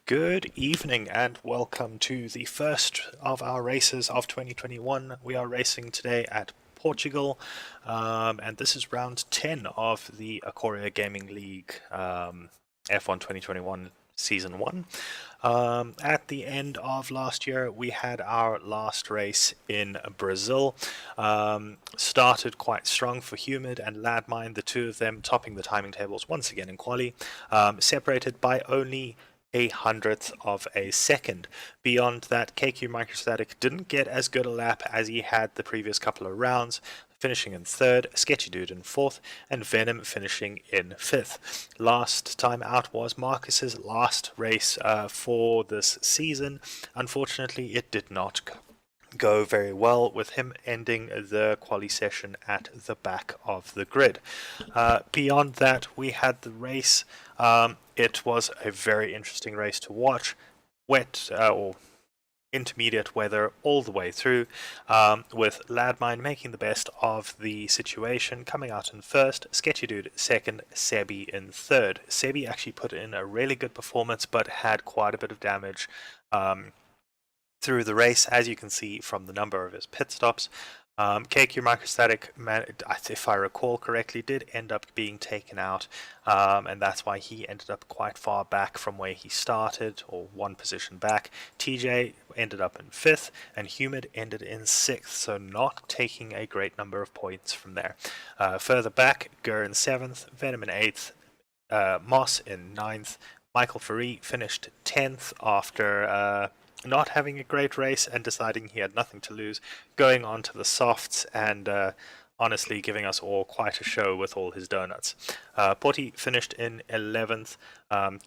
Good evening and welcome to the first of our races of 2021. We are racing today at Portugal, and this is round 10 of the Acoria Gaming League F1 2021 Season 1. At the end of last year, we had our last race in Brazil. Started quite strong for Humid and Ladmine, the two of them topping the timing tables once again in quali, separated by only a hundredth of a second. Beyond that, KQ Microstatic didn't get as good a lap as he had the previous couple of rounds, finishing in third, Sketchy Dude in fourth, and Venom finishing in fifth. Last time out was Marcus's last race for this season. Unfortunately, it did not go very well, with him ending the quali session at the back of the grid. Beyond that, we had the race. It was a very interesting race to watch. Wet or intermediate weather all the way through, with Ladmine making the best of the situation, coming out in first, Sketchy Dude second, Sebi in third. Sebi actually put in a really good performance but had quite a bit of damage through the race, as you can see from the number of his pit stops. KQ Microstatic, if I recall correctly, did end up being taken out, and that's why he ended up quite far back from where he started, or one position back. TJ ended up in fifth, and Humid ended in sixth, so not taking a great number of points from there. Further back, Gur in seventh, Venom in eighth, Moss in ninth. Michael Faree finished 10th after not having a great race and deciding he had nothing to lose, going on to the softs and honestly giving us all quite a show with all his donuts. Porty finished in 11th,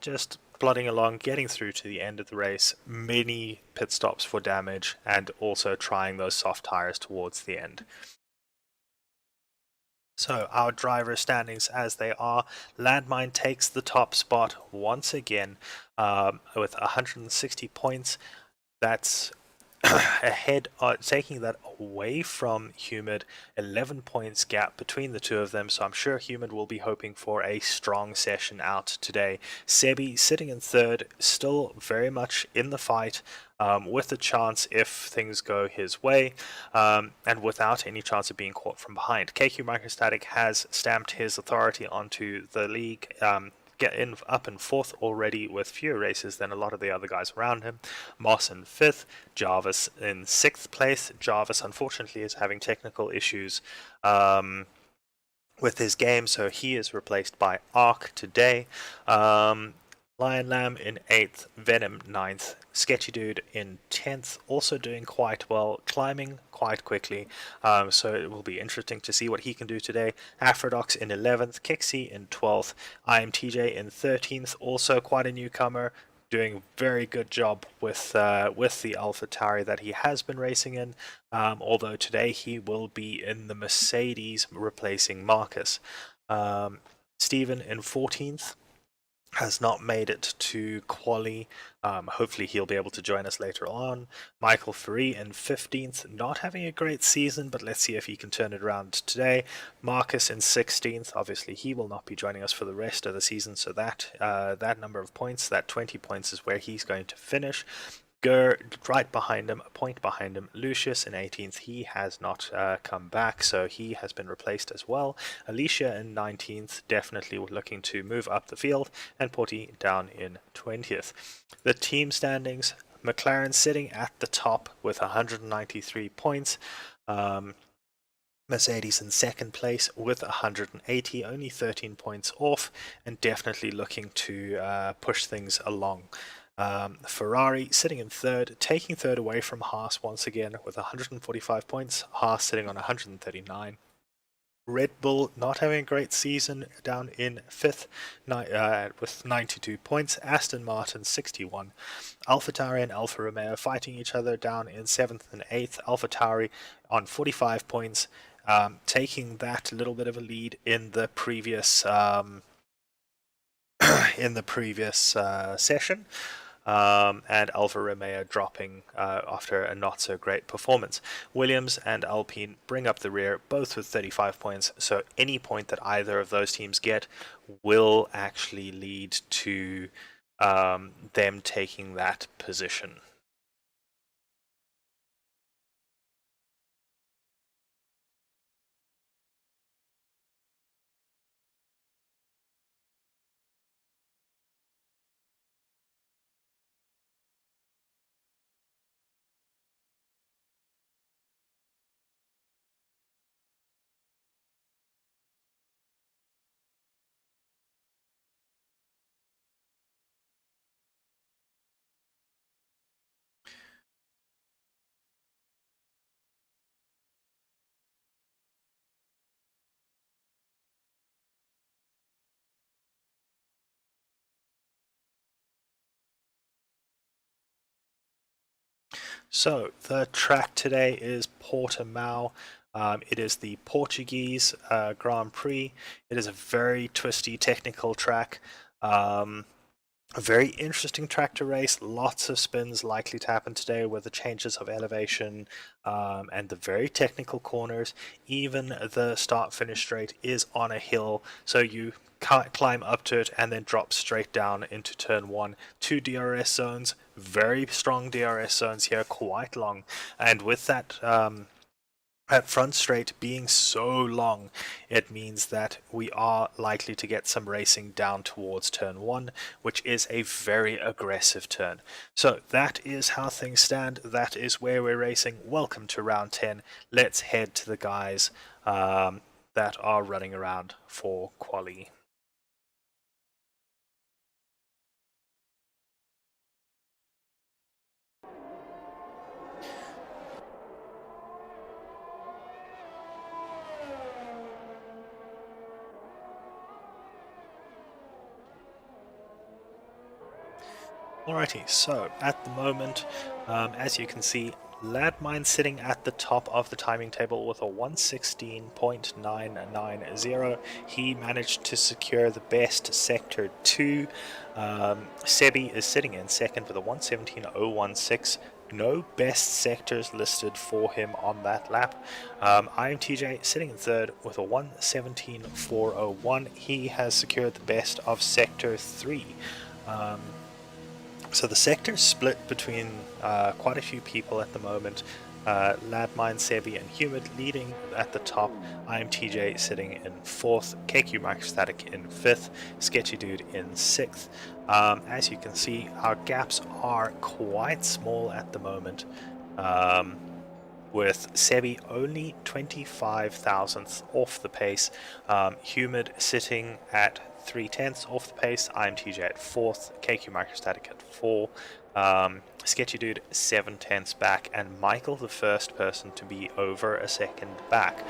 just plodding along, getting through to the end of the race, many pit stops for damage, and also trying those soft tires towards the end. So our driver standings as they are, Landmine takes the top spot once again with 160 points. That's ahead, taking that away from Humid, 11 points gap between the two of them, so I'm sure Humid will be hoping for a strong session out today. Sebi sitting in third, still very much in the fight, with a chance if things go his way, and without any chance of being caught from behind. KQ Microstatic has stamped his authority onto the league, up in fourth already with fewer races than a lot of the other guys around him. Moss in fifth, Jarvis in sixth place. Jarvis unfortunately is having technical issues with his game, so he is replaced by Ark today. Lion Lamb in 8th, Venom 9th, Sketchy Dude in 10th, also doing quite well, climbing quite quickly, so it will be interesting to see what he can do today. Afrodox in 11th, Kixie in 12th, IMTJ in 13th, also quite a newcomer, doing a very good job with the AlphaTauri that he has been racing in, although today he will be in the Mercedes replacing Marcus. Steven in 14th, has not made it to quali. Hopefully he'll be able to join us later on. Michael Faree in 15th, not having a great season, but let's see if he can turn it around today. Marcus in 16th, obviously he will not be joining us for the rest of the season, so that number of points, that 20 points is where he's going to finish. Gur right behind him, a point behind him. Lucius in 18th, he has not come back, so he has been replaced as well. Alicia in 19th, definitely looking to move up the field, and Porty down in 20th. The team standings, McLaren sitting at the top with 193 points. Mercedes in second place with 180, only 13 points off, and definitely looking to push things along. Ferrari sitting in third, taking third away from Haas once again with 145 points. Haas sitting on 139. Red Bull not having a great season, down in fifth with 92 points. Aston Martin 61. AlphaTauri and Alfa Romeo fighting each other, down in seventh and eighth. AlphaTauri on 45 points, taking that little bit of a lead in the previous session. And Alfa Romeo dropping after a not so great performance. Williams and Alpine bring up the rear, both with 35 points, so any point that either of those teams get will actually lead to them taking that position. So the track today is Portimao. It is the Portuguese Grand Prix. It is a very twisty technical track. A very interesting track to race. Lots of spins likely to happen today with the changes of elevation and the very technical corners. Even the start-finish straight is on a hill, so you can't climb up to it and then drop straight down into turn one. Two DRS zones, very strong DRS zones here, quite long. And with that front straight being so long, it means that we are likely to get some racing down towards turn one, which is a very aggressive turn. So that is how things stand. That is where we're racing. Welcome to round 10. Let's head to the guys that are running around for quali. Alrighty, so at the moment, as you can see, Landmine sitting at the top of the timing table with a 116.990. He managed to secure the best sector 2. Sebi is sitting in second with a 117.016. No best sectors listed for him on that lap. IMTJ sitting in third with a 117.401. He has secured the best of sector 3. So the sector's split between quite a few people at the moment. Landmine, Sebi, and Humid leading at the top. IMTJ sitting in fourth. KQ Microstatic in fifth. Sketchy Dude in sixth. As you can see, our gaps are quite small at the moment. With Sebi only 25 thousandths off the pace. Humid sitting at 3/10 off the pace. IMTJ at 4th, KQ Microstatic at 4, Sketchy Dude 7/10 back, and Michael the first person to be over a second back,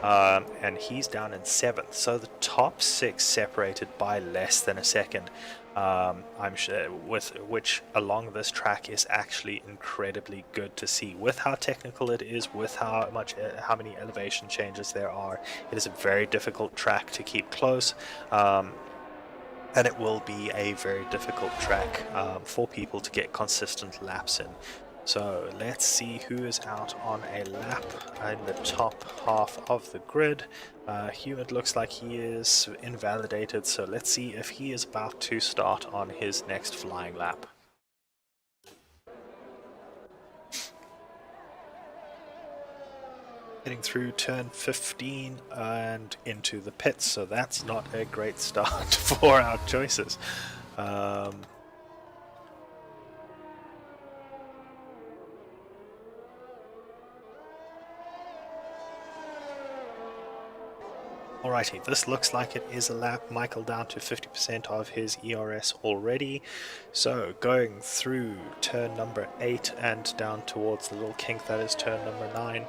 and he's down in 7th. So the top 6 separated by less than a second. I'm sure which along this track is actually incredibly good to see. With how technical it is, with how many elevation changes there are, it is a very difficult track to keep close. And it will be a very difficult track for people to get consistent laps in. So let's see who is out on a lap in the top half of the grid. Humid looks like he is invalidated, so let's see if he is about to start on his next flying lap. Getting through turn 15 and into the pits, so that's not a great start for our choices. Alrighty, this looks like it is a lap. Michael down to 50% of his ERS already. So going through turn number 8 and down towards the little kink that is turn number 9.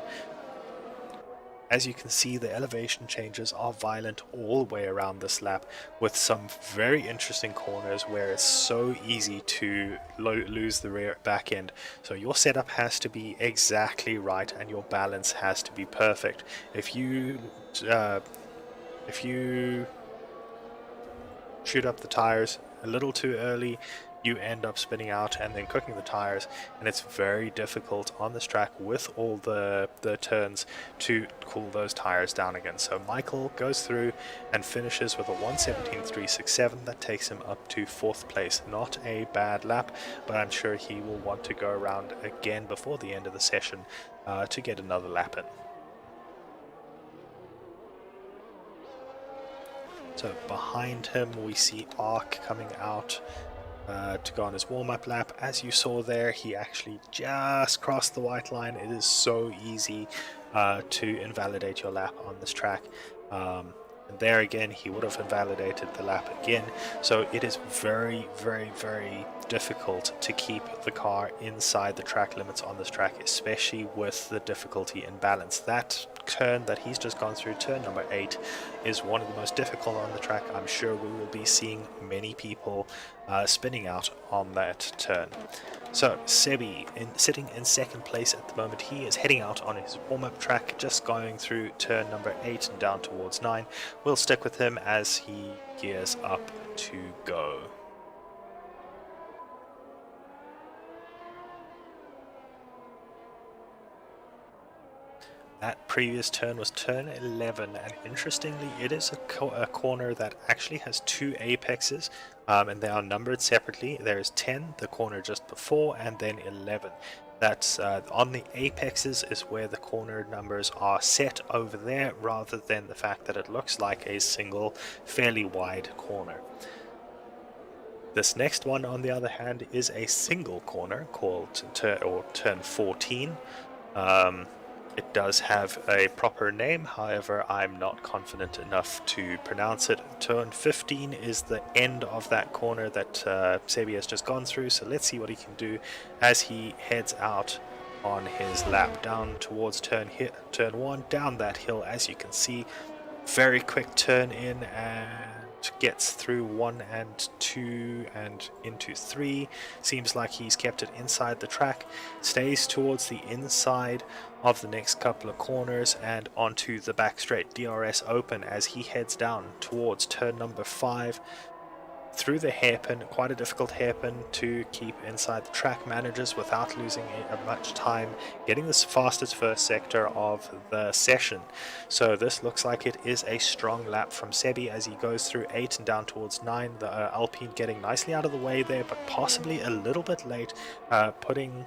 As you can see, the elevation changes are violent all the way around this lap, with some very interesting corners where it's so easy to lose the rear back end. So your setup has to be exactly right and your balance has to be perfect. If you shoot up the tires a little too early, you end up spinning out and then cooking the tires, and it's very difficult on this track with all the turns to cool those tires down again. So Michael goes through and finishes with a 1:17.367. That takes him up to 4th place. Not a bad lap, but I'm sure he will want to go around again before the end of the session to get another lap in. So behind him we see Ark coming out to go on his warm-up lap. As you saw there, he actually just crossed the white line. It is so easy to invalidate your lap on this track. And there again, he would have invalidated the lap again. So it is very, very, very difficult to keep the car inside the track limits on this track, especially with the difficulty in balance. That turn that he's just gone through, turn number 8, is one of the most difficult on the track. I'm sure we will be seeing many people spinning out on that turn. So Sebi sitting in 2nd place at the moment. He is heading out on his warm-up track, just going through turn number 8 and down towards 9. We'll stick with him as he gears up to go. That previous turn was turn 11, and interestingly it is a corner that actually has 2 apexes, and they are numbered separately. There is 10, the corner just before, and then 11. That's on the apexes is where the corner numbers are set over there, rather than the fact that it looks like a single fairly wide corner. This next one, on the other hand, is a single corner called turn 14. It does have a proper name, however I'm not confident enough to pronounce it. Turn 15 is the end of that corner that Sebi has just gone through, so let's see what he can do as he heads out on his lap down towards turn 1, down that hill. As you can see, very quick turn in and gets through 1 and 2 and into 3. Seems like he's kept it inside the track, stays towards the inside of the next couple of corners and onto the back straight. DRS open as he heads down towards turn number 5 through the hairpin. Quite a difficult hairpin to keep inside the track. Manages without losing much time getting the fastest first sector of the session. So this looks like it is a strong lap from Sebi as he goes through 8 and down towards 9. The Alpine getting nicely out of the way there, but possibly a little bit late, putting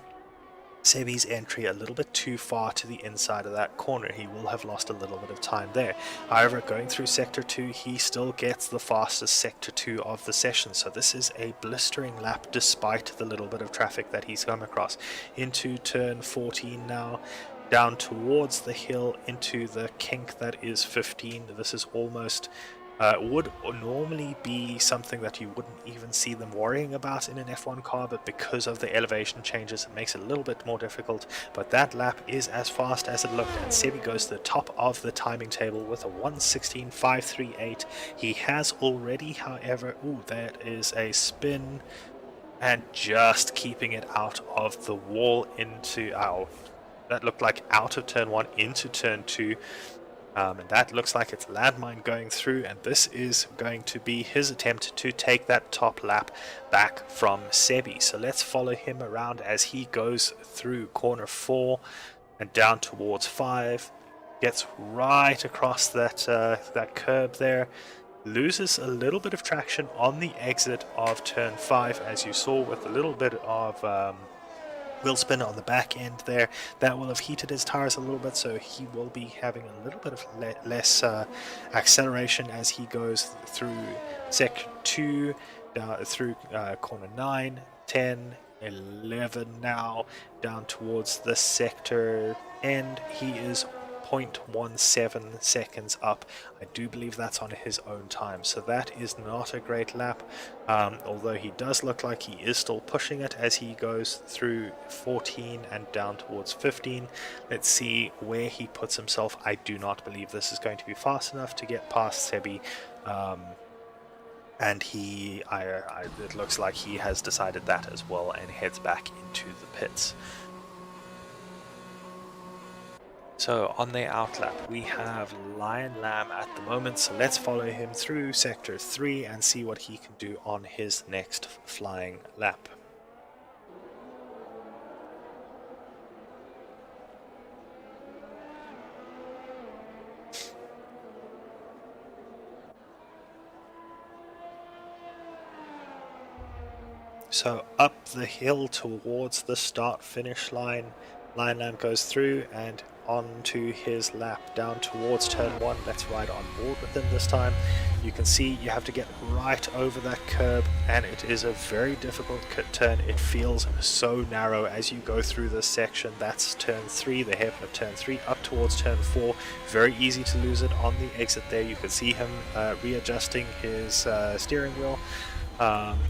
Sebi's entry a little bit too far to the inside of that corner. He will have lost a little bit of time there. However, going through sector 2, he still gets the fastest sector 2 of the session. So this is a blistering lap despite the little bit of traffic that he's come across. Into turn 14 now, down towards the hill into the kink that is 15. This is almost would normally be something that you wouldn't even see them worrying about in an F1 car, but because of the elevation changes it makes it a little bit more difficult. But that lap is as fast as it looked, and Sebi goes to the top of the timing table with a 1:16.538. He has already, however, that is a spin, and just keeping it out of the wall into that looked like out of turn 1 into turn 2. And that looks like it's landmine going through, and this is going to be his attempt to take that top lap back from Sebi. So let's follow him around as he goes through corner 4 and down towards 5, gets right across that curb there, loses a little bit of traction on the exit of turn 5, as you saw, with a little bit of wheel spin on the back end there. That will have heated his tires a little bit, so he will be having a little bit of less acceleration as he goes through sector 2, down through corner 9, 10, 11 now, down towards the sector end. He is 0.17 seconds up. I do believe that's on his own time, so that is not a great lap, although he does look like he is still pushing it as he goes through 14 and down towards 15. Let's see where he puts himself. I do not believe this is going to be fast enough to get past Sebi, and it looks like he has decided that as well and heads back into the pits. So on the outlap, we have Lion Lamb at the moment, so let's follow him through Sector 3 and see what he can do on his next flying lap. So up the hill towards the start-finish line, Lion Lamb goes through and onto his lap down towards turn 1. Let's ride on board with him this time. You can see you have to get right over that curb, and it is a very difficult turn. It feels so narrow as you go through this section. That's turn 3, the hairpin of turn 3, up towards turn 4. Very easy to lose it on the exit there. You can see him readjusting his steering wheel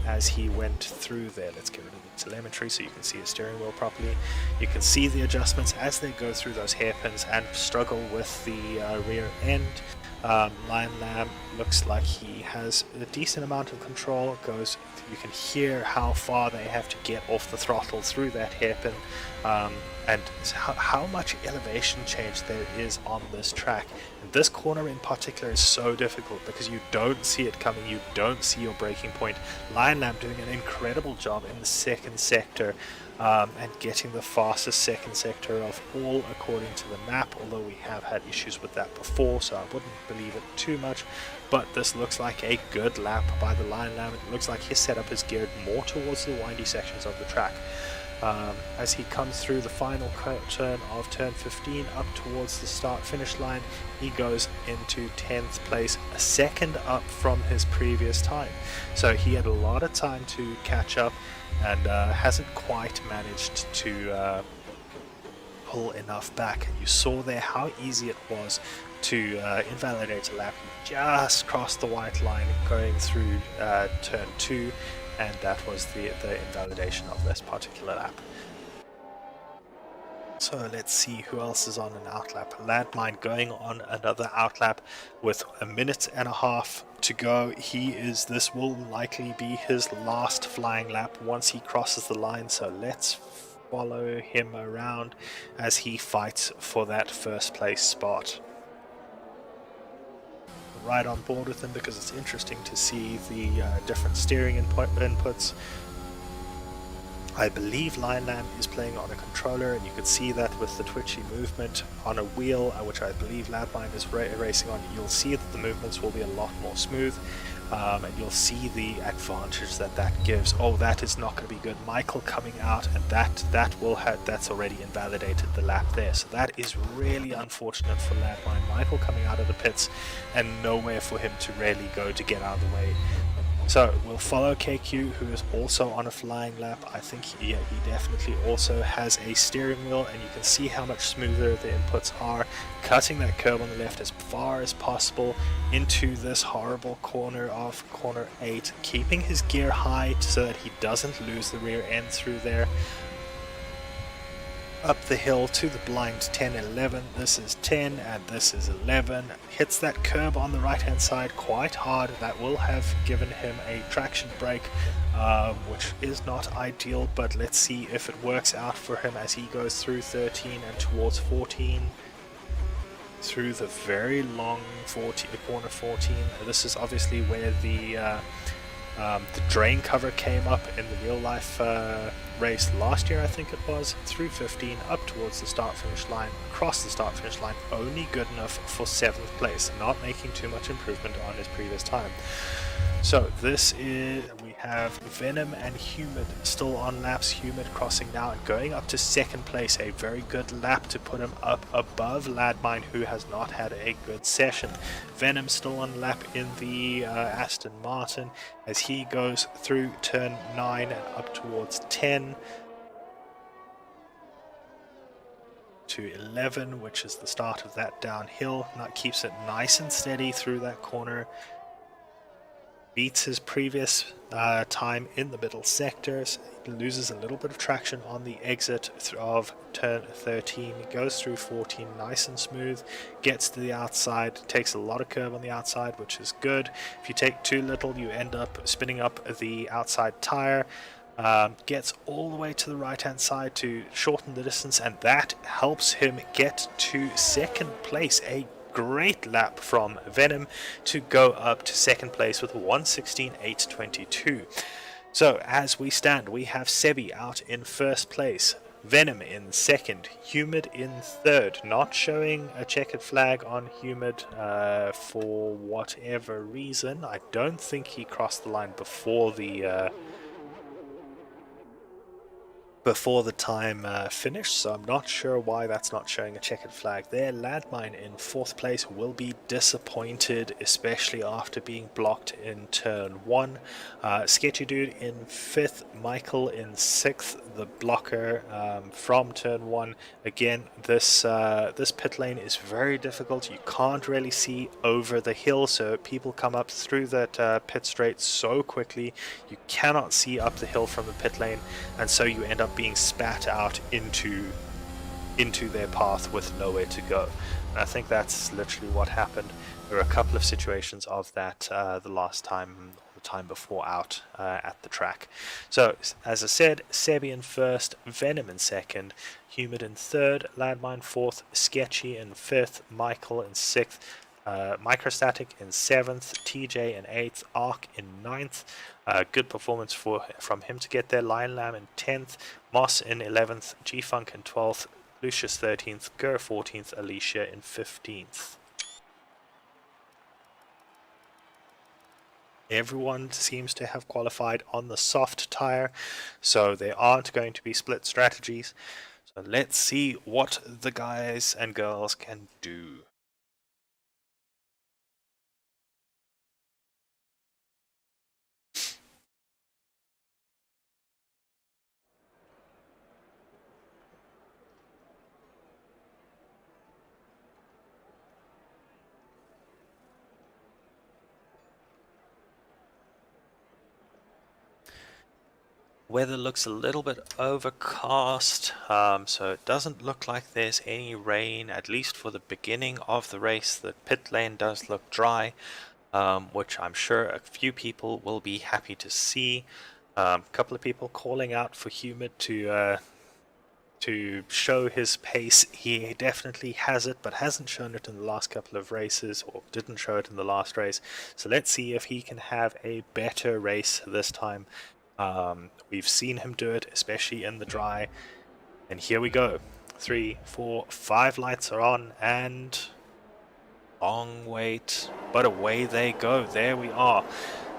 as he went through there. Let's get rid of the telemetry so you can see his steering wheel properly. You can see the adjustments as they go through those hairpins and struggle with the rear end. Lion Lamb looks like he has a decent amount of control. You can hear how far they have to get off the throttle through that hairpin, and how much elevation change there is on this track. And this corner in particular is so difficult because you don't see it coming, you don't see your braking point. Lion Lamb doing an incredible job in the second sector, and getting the fastest second sector of all according to the map, although we have had issues with that before, so I wouldn't believe it too much. But this looks like a good lap by the Lion Lamb. It looks like his setup is geared more towards the windy sections of the track. As he comes through the final turn of turn 15 up towards the start finish line, he goes into 10th place, a second up from his previous time. So he had a lot of time to catch up and hasn't quite managed to pull enough back. And you saw there how easy it was to invalidate a lap. He just crossed the white line going through turn 2, and that was the invalidation of this particular lap. So let's see who else is on an outlap. Landmine going on another outlap with a minute and a half to go. This will likely be his last flying lap once he crosses the line, so let's follow him around as he fights for that first place spot. Right on board with him because it's interesting to see the different steering inputs. I believe Lion Lamb is playing on a controller, and you can see that with the twitchy movement on a wheel, which I believe Landmine is racing on. You'll see that the movements will be a lot more smooth, and you'll see the advantage that gives. Oh, that is not going to be good. Michael coming out, and that's already invalidated the lap there. So that is really unfortunate for Landmine. Michael coming out of the pits and nowhere for him to really go to get out of the way. So we'll follow KQ, who is also on a flying lap. I think he definitely also has a steering wheel, and you can see how much smoother the inputs are. Cutting that curb on the left as far as possible into this horrible corner of corner 8, keeping his gear high so that he doesn't lose the rear end through there. Up the hill to the blind 10-11, this is 10 and this is 11, hits that curb on the right hand side quite hard. That will have given him a traction brake, which is not ideal, but let's see if it works out for him as he goes through 13 and towards 14, through the very long corner 14. This is obviously where the drain cover came up in the real life race last year, I think it was, through 15 up towards the start finish line, across the start finish line, only good enough for 7th place, not making too much improvement on his previous time. So we have Venom and Humid still on laps. Humid crossing now and going up to 2nd place, a very good lap to put him up above Landmine, who has not had a good session. Venom still on lap in the Aston Martin as he goes through turn 9 and up towards 10 to 11, which is the start of that downhill. That keeps it nice and steady through that corner. Beats his previous time in the middle sectors, loses a little bit of traction on the exit of turn 13, goes through 14 nice and smooth, gets to the outside, takes a lot of curve on the outside, which is good. If you take too little, you end up spinning up the outside tire. gets all the way to the right hand side to shorten the distance, and that helps him get to second place. A great lap from Venom to go up to second place with 1:16.822. So as we stand, we have Sebi out in first place, Venom in second, Humid in third. Not showing a checkered flag on Humid for whatever reason. I don't think he crossed the line before the time finished, so I'm not sure why that's not showing a checkered flag there. Landmine in fourth place will be disappointed, especially after being blocked in turn 1. Sketchy Dude in fifth, Michael in sixth, the blocker from turn 1. Again, this pit lane is very difficult. You can't really see over the hill, so people come up through that pit straight so quickly. You cannot see up the hill from the pit lane, and so you end up being spat out into their path with nowhere to go. And I think that's literally what happened. There were a couple of situations of that the last time, or the time before out at the track. So as I said, Sebi in first, Venom in second, Humid in third, Landmine fourth, Sketchy in fifth, Michael in sixth, Microstatic in 7th, TJ in 8th, Arc in 9th. Good performance from him to get there. Lion Lamb in 10th, Moss in 11th, G-Funk in 12th, Lucius 13th, Gur 14th, Alicia in 15th. Everyone seems to have qualified on the soft tire, so there aren't going to be split strategies. So let's see what the guys and girls can do. Weather looks a little bit overcast, so it doesn't look like there's any rain, at least for the beginning of the race. The pit lane does look dry, which I'm sure a few people will be happy to see. A couple of people calling out for Humid to show his pace. He definitely has it, but hasn't shown it in the last couple of races, or didn't show it in the last race. So let's see if he can have a better race this time. We've seen him do it, especially in the dry. And here we go. 3, 4, 5 lights are on, and long wait, but away they go. There we are.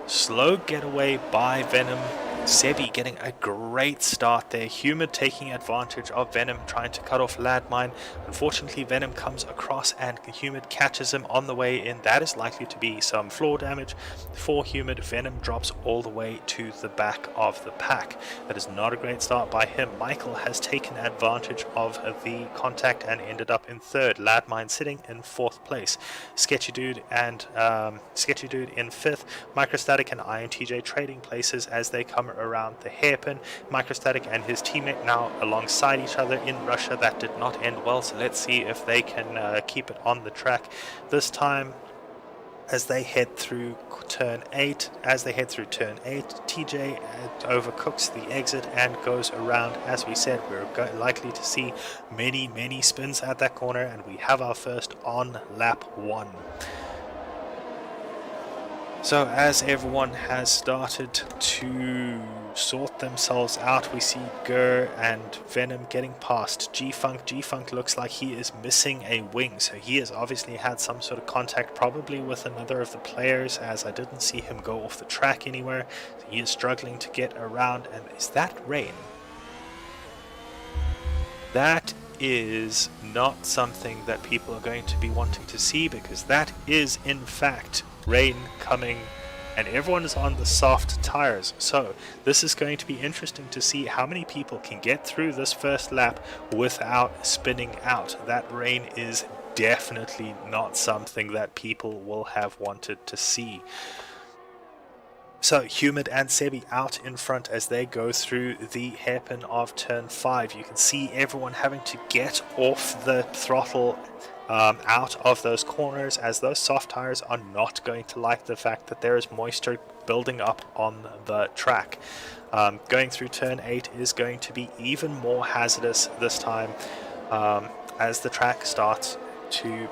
Slow getaway by Venom. Sebi getting a great start there. Humid taking advantage of Venom, trying to cut off Landmine. Unfortunately, Venom comes across and Humid catches him on the way in. That is likely to be some floor damage for Humid. Venom drops all the way to the back of the pack. That is not a great start by him. Michael has taken advantage of the contact and ended up in third. Landmine sitting in fourth place. Sketchy Dude in fifth. Microstatic and INTJ trading places as they come around the hairpin. Microstatic and his teammate now alongside each other in Russia. That did not end well, so let's see if they can keep it on the track this time. As they head through turn 8, TJ overcooks the exit and goes around. As we said, we're likely to see many spins at that corner, and we have our first on lap 1. So as everyone has started to sort themselves out, we see Gur and Venom getting past G-Funk. G-Funk looks like he is missing a wing, so he has obviously had some sort of contact, probably with another of the players, as I didn't see him go off the track anywhere. So he is struggling to get around. And is that rain? That is not something that people are going to be wanting to see, because that is in fact rain coming, and everyone is on the soft tires. So this is going to be interesting to see how many people can get through this first lap without spinning out. That rain is definitely not something that people will have wanted to see. So Humid and Sebi out in front as they go through the hairpin of turn 5. You can see everyone having to get off the throttle out of those corners, as those soft tires are not going to like the fact that there is moisture building up on the track. Going through turn 8 is going to be even more hazardous this time, as the track starts to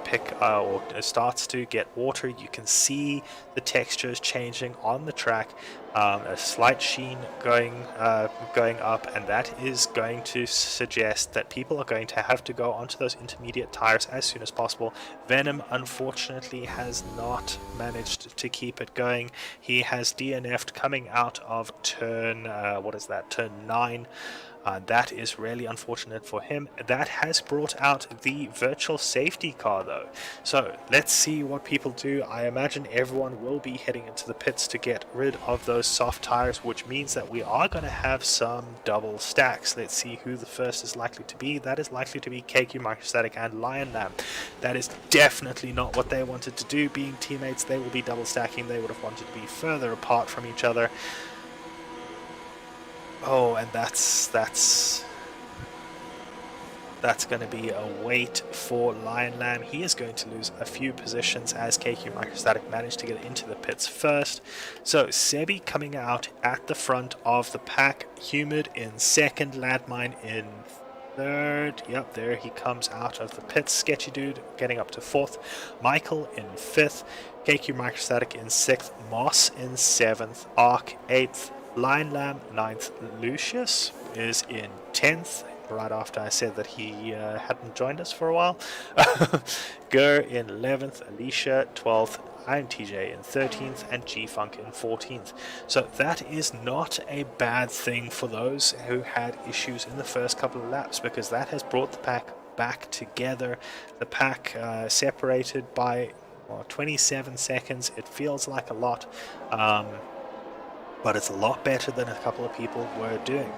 starts to get water. You can see the textures changing on the track, a slight sheen going up, and that is going to suggest that people are going to have to go onto those intermediate tires as soon as possible. Venom unfortunately has not managed to keep it going. He has DNF'd coming out of turn turn 9. That is really unfortunate for him. That has brought out the virtual safety car though. So let's see what people do. I imagine everyone will be heading into the pits to get rid of those soft tires, which means that we are going to have some double stacks. Let's see who the first is likely to be. That is likely to be KQ Microstatic and Lion Lamb. That is definitely not what they wanted to do. Being teammates, they will be double stacking. They would have wanted to be further apart from each other. Oh, and that's going to be a wait for Lion Lamb. He is going to lose a few positions as KQ Microstatic managed to get into the pits first. So Sebi coming out at the front of the pack, Humid in second, Landmine in third. Yep, there he comes out of the pits. Sketchy Dude getting up to fourth, Michael in fifth, KQ Microstatic in sixth, Moss in seventh, Ark eighth, Lion Lamb 9th, Lucius is in 10th, right after I said that he hadn't joined us for a while. Gur in 11th, Alicia 12th, I'm TJ in 13th, and G-Funk in 14th. So that is not a bad thing for those who had issues in the first couple of laps, because that has brought the pack back together. The pack separated by 27 seconds. It feels like a lot. But it's a lot better than a couple of people were doing.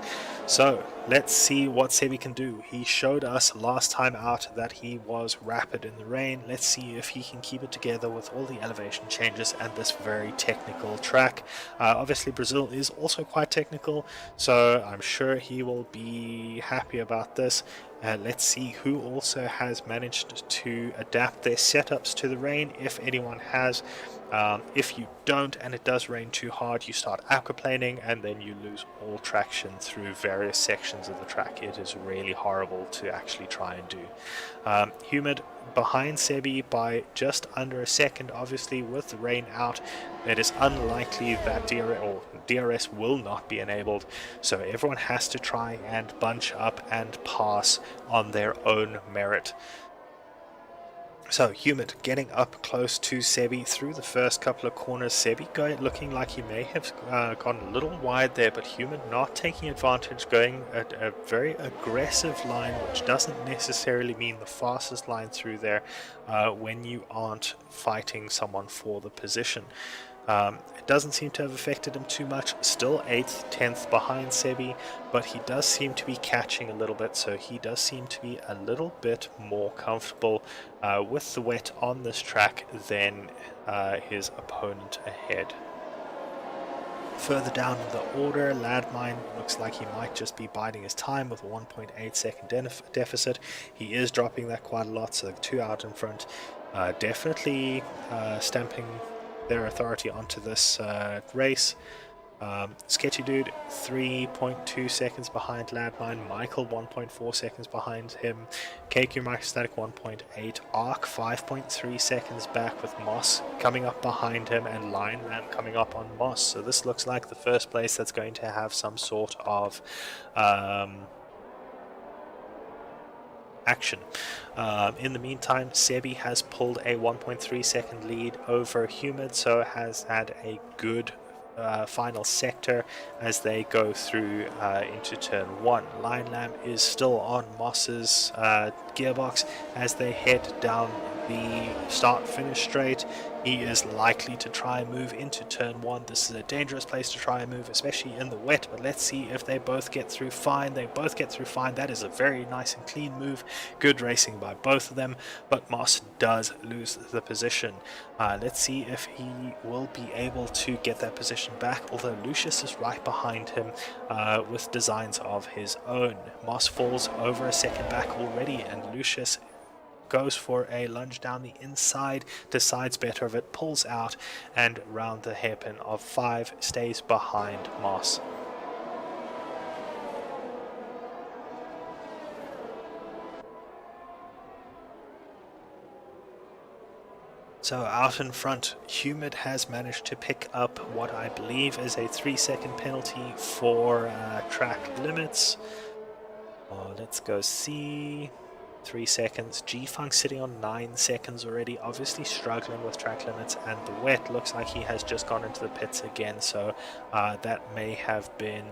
So let's see what Sebi can do. He showed us last time out that he was rapid in the rain. Let's see if he can keep it together with all the elevation changes and this very technical track. Obviously Brazil is also quite technical, so I'm sure he will be happy about this. Let's see who also has managed to adapt their setups to the rain, if anyone has. If you don't and it does rain too hard, you start aquaplaning and then you lose all traction through various sections of the track. It is really horrible to actually try and do. Humid behind Sebi by just under a second. Obviously with the rain out, it is unlikely that DRS will not be enabled, so everyone has to try and bunch up and pass on their own merit. So Humid getting up close to Sebi through the first couple of corners. Sebi looking like he may have gone a little wide there, but Humid not taking advantage, going a very aggressive line, which doesn't necessarily mean the fastest line through there when you aren't fighting someone for the position. It doesn't seem to have affected him too much. Still 8th, 10th behind Sebi, but he does seem to be catching a little bit, so he does seem to be a little bit more comfortable with the wet on this track than his opponent ahead. Further down in the order, Landmine looks like he might just be biding his time with a 1.8 second deficit. He is dropping that quite a lot, so 2 out in front. Definitely stamping their authority onto this race. Sketchy Dude 3.2 seconds behind Landmine, Michael 1.4 seconds behind him, KQ Microstatic 1.8, Arc 5.3 seconds back, with Moss coming up behind him and Lion Lamb coming up on Moss. So this looks like the first place that's going to have some sort of action. In the meantime, Sebi has pulled a 1.3 second lead over Humid, so has had a good final sector as they go through into turn 1. Lion Lamb is still on Moss's gearbox as they head down the start-finish straight. He is likely to try and move into turn 1. This is a dangerous place to try and move, especially in the wet, but let's see if they both get through fine. They both get through fine. That is a very nice and clean move. Good racing by both of them, but Moss does lose the position. Let's see if he will be able to get that position back, although Lucius is right behind him with designs of his own. Moss falls over a second back already, and Lucius goes for a lunge down the inside, decides better of it, pulls out, and round the hairpin of 5 stays behind Moss. So out in front, Humid has managed to pick up what I believe is a 3-second penalty for track limits. Let's go see. 3 seconds. G-Funk sitting on 9 seconds already, obviously struggling with track limits, and the wet looks like he has just gone into the pits again, so that may have been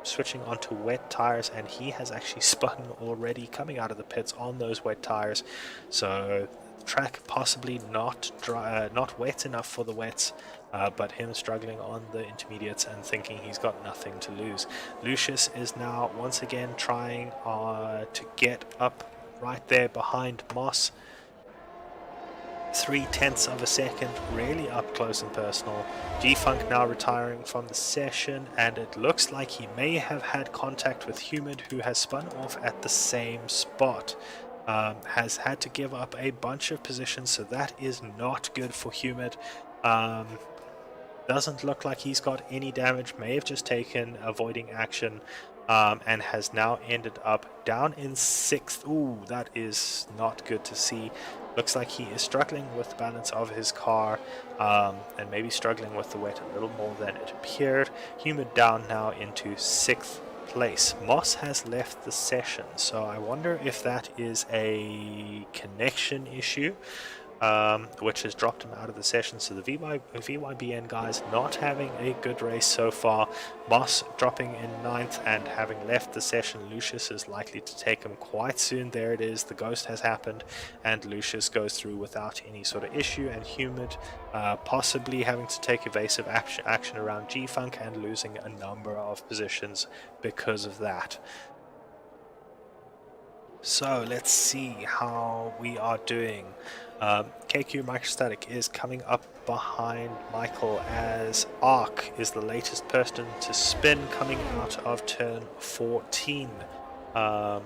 switching onto wet tires, and he has actually spun already coming out of the pits on those wet tires. So track possibly not dry, not wet enough for the wets, but him struggling on the intermediates and thinking he's got nothing to lose. Lucius is now once again trying to get up right there behind Moss. 0.3 of a second, really up close and personal. G-Funk now retiring from the session, and it looks like he may have had contact with Humid, who has spun off at the same spot. Has had to give up a bunch of positions, so that is not good for Humid. Doesn't look like he's got any damage, may have just taken avoiding action, and has now ended up down in 6th. Ooh, that is not good to see. Looks like he is struggling with the balance of his car, and maybe struggling with the wet a little more than it appeared. Humid down now into 6th place. Moss has left the session, so I wonder if that is a connection issue, which has dropped him out of the session. So the VYBN guys not having a good race so far. Moss dropping in 9th and having left the session. Lucius is likely to take him quite soon. There it is, the ghost has happened, and Lucius goes through without any sort of issue, and Humid possibly having to take evasive action around G-Funk and losing a number of positions because of that. So let's see how we are doing. KQ Microstatic is coming up behind Michael, as ARC is the latest person to spin coming out of turn 14. So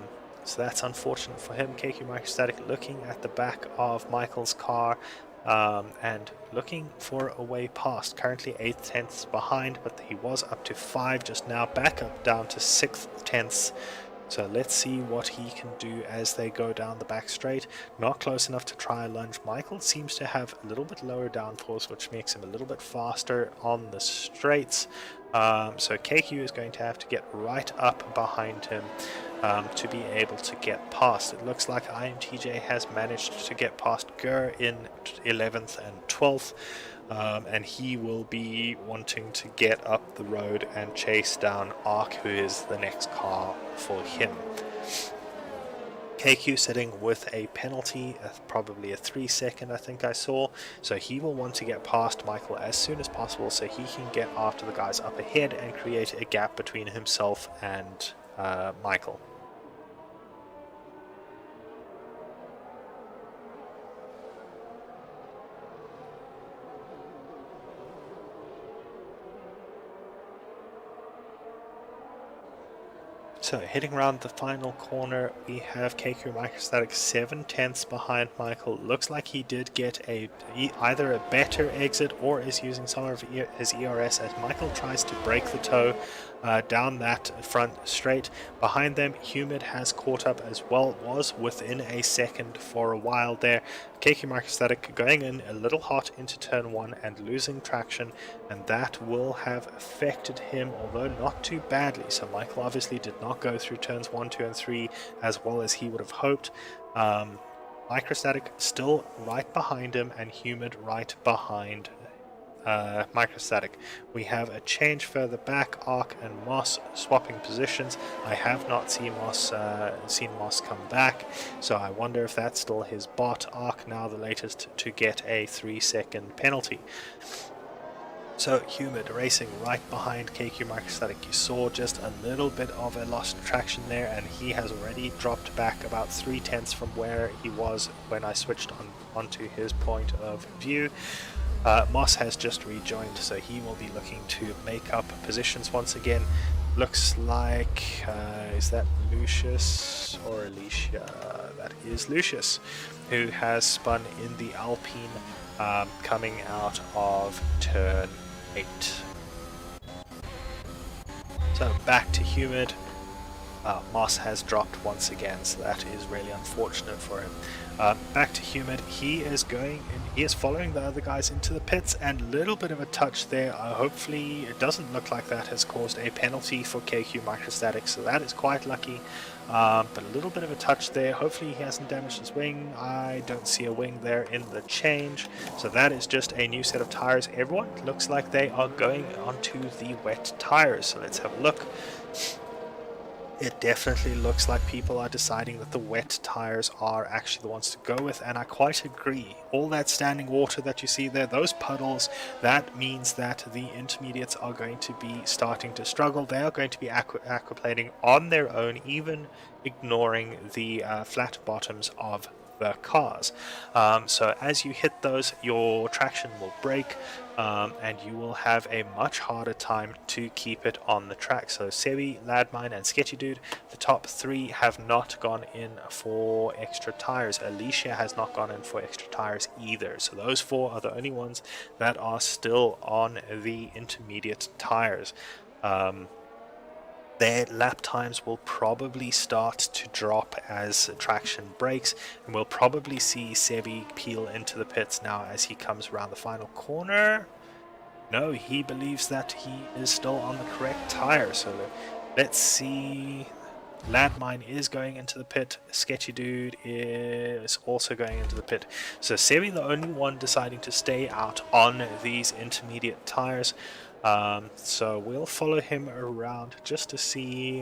that's unfortunate for him. KQ Microstatic looking at the back of Michael's car, and looking for a way past. Currently 8 tenths behind, but he was up to 5 just now, back up down to 6 tenths. So let's see what he can do as they go down the back straight. Not close enough to try a lunge. Michael seems to have a little bit lower downforce, which makes him a little bit faster on the straights. So KQ is going to have to get right up behind him to be able to get past. It looks like IMTJ has managed to get past Gur in 11th and 12th. And he will be wanting to get up the road and chase down ARC, who is the next car for him. KQ sitting with a penalty, probably a 3-second I think I saw, so he will want to get past Michael as soon as possible so he can get after the guys up ahead and create a gap between himself and Michael. So heading around the final corner, we have KQ Microstatic 7 tenths behind Michael. Looks like he did get either a better exit or is using some of his ERS as Michael tries to break the toe down that front straight. Behind them, Humid has caught up as well, was within a second for a while there. KQ Microstatic going in a little hot into turn 1 and losing traction, and that will have affected him, although not too badly. So Michael obviously did not go through turns 1, 2 and 3 as well as he would have hoped. Microstatic still right behind him, and Humid right behind Microstatic. We have a change further back, ARC and Moss swapping positions. I have not seen Moss come back, so I wonder if that's still his bot. ARC now the latest to get a 3-second penalty. So Humid racing right behind KQ Microstatic. You saw just a little bit of a lost traction there, and he has already dropped back about 3 tenths from where he was when I switched onto his point of view. Moss has just rejoined, so he will be looking to make up positions once again. looks like, is that Lucius or Alicia? That is Lucius, who has spun in the Alpine, coming out of turn 8. So back to humid. Moss has dropped once again, so that is really unfortunate for him. Back to humid. He is going and he is following the other guys into the pits, and a little bit of a touch there. Hopefully it doesn't look like that has caused a penalty for KQ Microstatics, so that is quite lucky. But a little bit of a touch there. Hopefully he hasn't damaged his wing. I don't see a wing there in the change, so that is just a new set of tires. Everyone looks like they are going onto the wet tires, so let's have a look. It definitely looks like people are deciding that the wet tires are actually the ones to go with, and I quite agree. All that standing water that you see there, those puddles, that means that the intermediates are going to be starting to struggle. They are going to be aquaplaning on their own, even ignoring the flat bottoms of the cars. So as you hit those, your traction will break, and you will have a much harder time to keep it on the track. So Sebi, Ladmine, and Sketchy Dude, the top 3 have not gone in for extra tires. Alicia has not gone in for extra tires either. So those 4 are the only ones that are still on the intermediate tires. Their lap times will probably start to drop as traction breaks, and we'll probably see Sebi peel into the pits now as he comes around the final corner. No, he believes that he is still on the correct tire, so let's see. Landmine is going into the pit. Sketchy Dude is also going into the pit. So Sebi, the only one deciding to stay out on these intermediate tires. So we'll follow him around just to see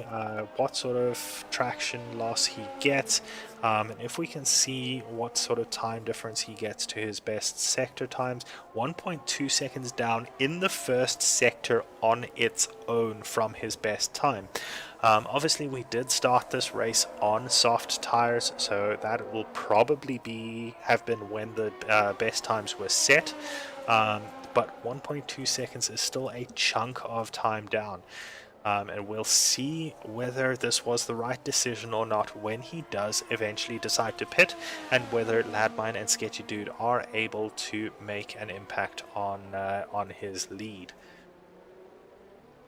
what sort of traction loss he gets, and if we can see what sort of time difference he gets to his best sector times. 1.2 seconds down in the first sector on its own from his best time. Obviously we did start this race on soft tires, so that will probably have been when the best times were set. But 1.2 seconds is still a chunk of time down, and we'll see whether this was the right decision or not when he does eventually decide to pit, and whether Ladmine and Sketchy Dude are able to make an impact on his lead.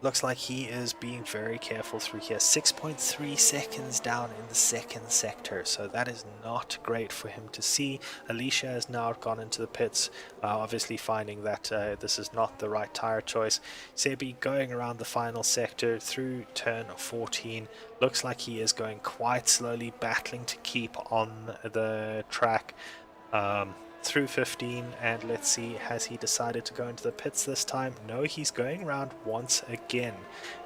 Looks like he is being very careful through here. 6.3 seconds down in the second sector, so that is not great for him to see. Alicia has now gone into the pits, obviously finding that this is not the right tire choice. Sebi going around the final sector through turn 14. Looks like he is going quite slowly, battling to keep on the track. Through 15, and let's see, has he decided to go into the pits this time? No, he's going around once again,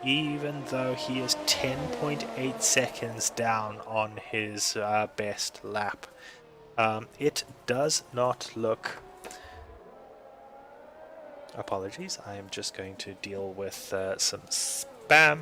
even though he is 10.8 seconds down on his best lap. It does not look... Apologies, I am just going to deal with some spam.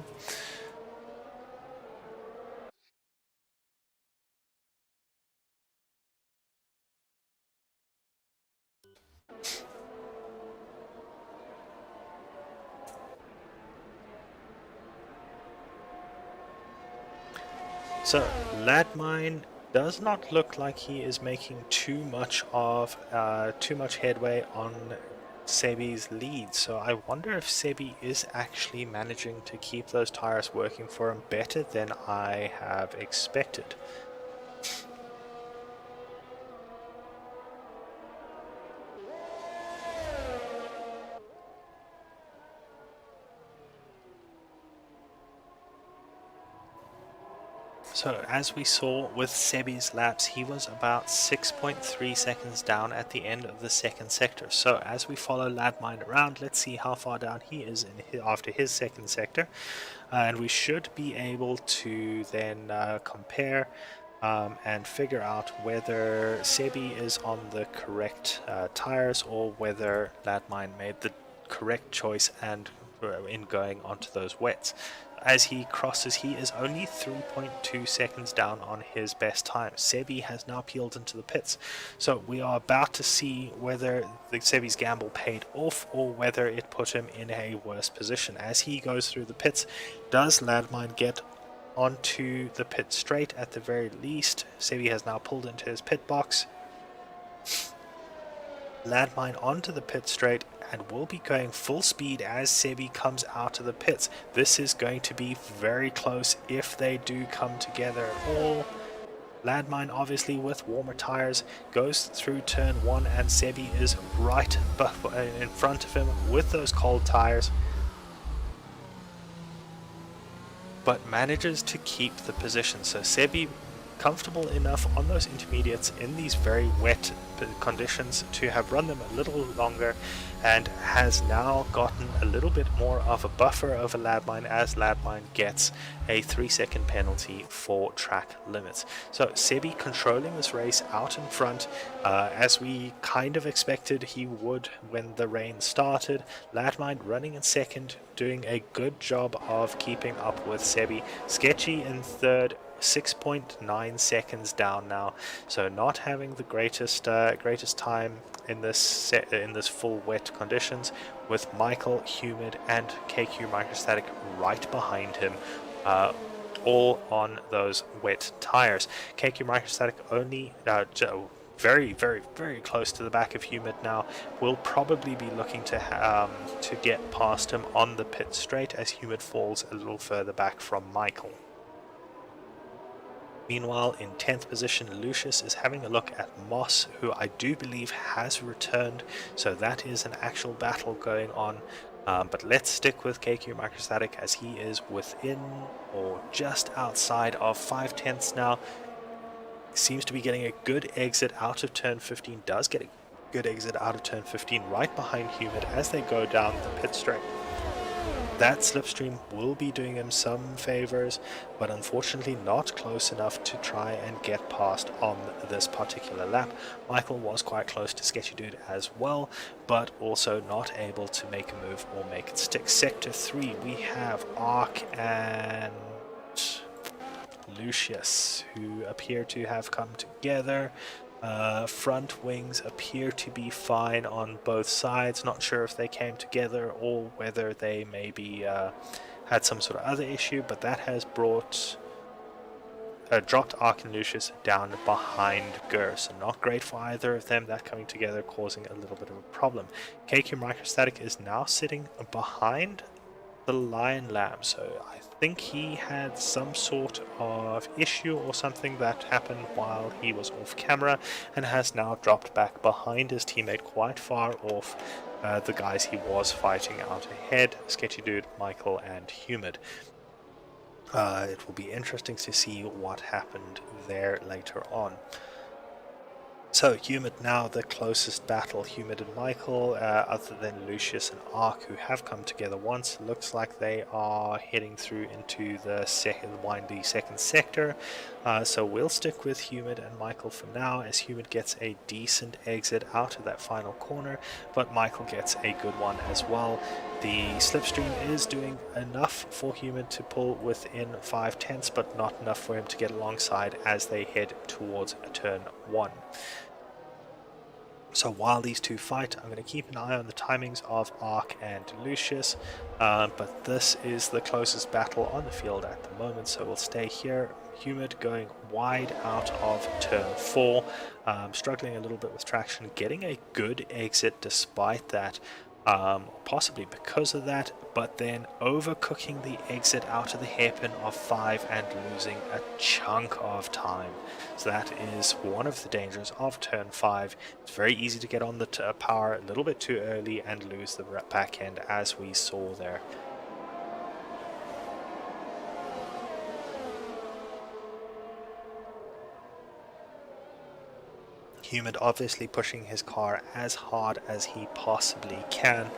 So, Ladmine does not look like he is making too much headway on Sebi's lead. So I wonder if Sebi is actually managing to keep those tires working for him better than I have expected. So as we saw with Sebi's laps, he was about 6.3 seconds down at the end of the second sector. So as we follow Ladmine around, let's see how far down he is after his second sector. And we should be able to then compare and figure out whether Sebi is on the correct tires, or whether Ladmine made the correct choice and in going onto those wets. as he crosses, he is only 3.2 seconds down on his best time. Sebi has now peeled into the pits, so we are about to see whether Sebi's gamble paid off or whether it put him in a worse position. As he goes through the pits, does Landmine get onto the pit straight at the very least? Sebi has now pulled into his pit box. Landmine onto the pit straight and will be going full speed as Sebi comes out of the pits. This is going to be very close if they do come together at all. Landmine, obviously with warmer tires, goes through turn 1 and Sebi is right in front of him with those cold tires, but manages to keep the position. So Sebi comfortable enough on those intermediates in these very wet conditions to have run them a little longer, and has now gotten a little bit more of a buffer over Landmine as Landmine gets a 3-second penalty for track limits. So Sebi controlling this race out in front, as we kind of expected he would when the rain started. Landmine running in second, doing a good job of keeping up with Sebi. Sketchy in third, 6.9 seconds down now, so not having the greatest time in this full wet conditions, with Michael, Humid and KQ Microstatic right behind him, all on those wet tires. KQ Microstatic only very close to the back of Humid now. Will probably be looking to get past him on the pit straight as Humid falls a little further back from Michael. Meanwhile, in 10th position, Lucius is having a look at Moss, who I do believe has returned, so that is an actual battle going on. But let's stick with KQ Microstatic as he is within or just outside of 5/10 now. Seems to be getting a good exit out of turn 15, does get a good exit out of turn 15 right behind Humid as they go down the pit straight. That slipstream will be doing him some favors, but unfortunately not close enough to try and get past on this particular lap. Michael was quite close to Sketchy Dude as well, but also not able to make a move or make it stick. Sector 3, we have Ark and Lucius, who appear to have come together. Front wings appear to be fine on both sides. Not sure if they came together or whether they maybe had some sort of other issue, but that has dropped Ark and Lucius down behind Gur, so not great for either of them. That coming together causing a little bit of a problem. KQ Microstatic is now sitting behind the Lion Lamb, so I think he had some sort of issue or something that happened while he was off camera and has now dropped back behind his teammate, quite far off the guys he was fighting out ahead, Sketchy Dude, Michael and Humid. It will be interesting to see what happened there later on. So Humid now the closest battle, Humid and Michael, other than Lucius and Ark, who have come together once. Looks like they are heading through into the windy second sector. So we'll stick with Humid and Michael for now, as Humid gets a decent exit out of that final corner, but Michael gets a good one as well. The slipstream is doing enough for Humid to pull within 5/10, but not enough for him to get alongside as they head towards turn 1. So while these two fight, I'm going to keep an eye on the timings of Ark and Lucius, but this is the closest battle on the field at the moment, so we'll stay here. Humid going wide out of turn 4, struggling a little bit with traction, getting a good exit despite that. Possibly because of that, but then overcooking the exit out of the hairpin of 5 and losing a chunk of time. So that is one of the dangers of turn 5. It's very easy to get on the power a little bit too early and lose the back end, as we saw there. Humid obviously pushing his car as hard as he possibly can.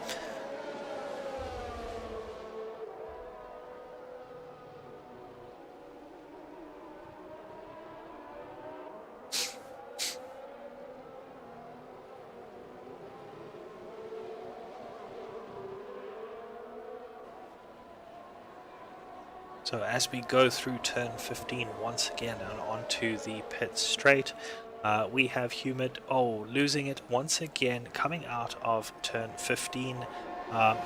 So as we go through turn 15 once again and onto the pit straight, we have Humid, losing it once again, coming out of turn 15,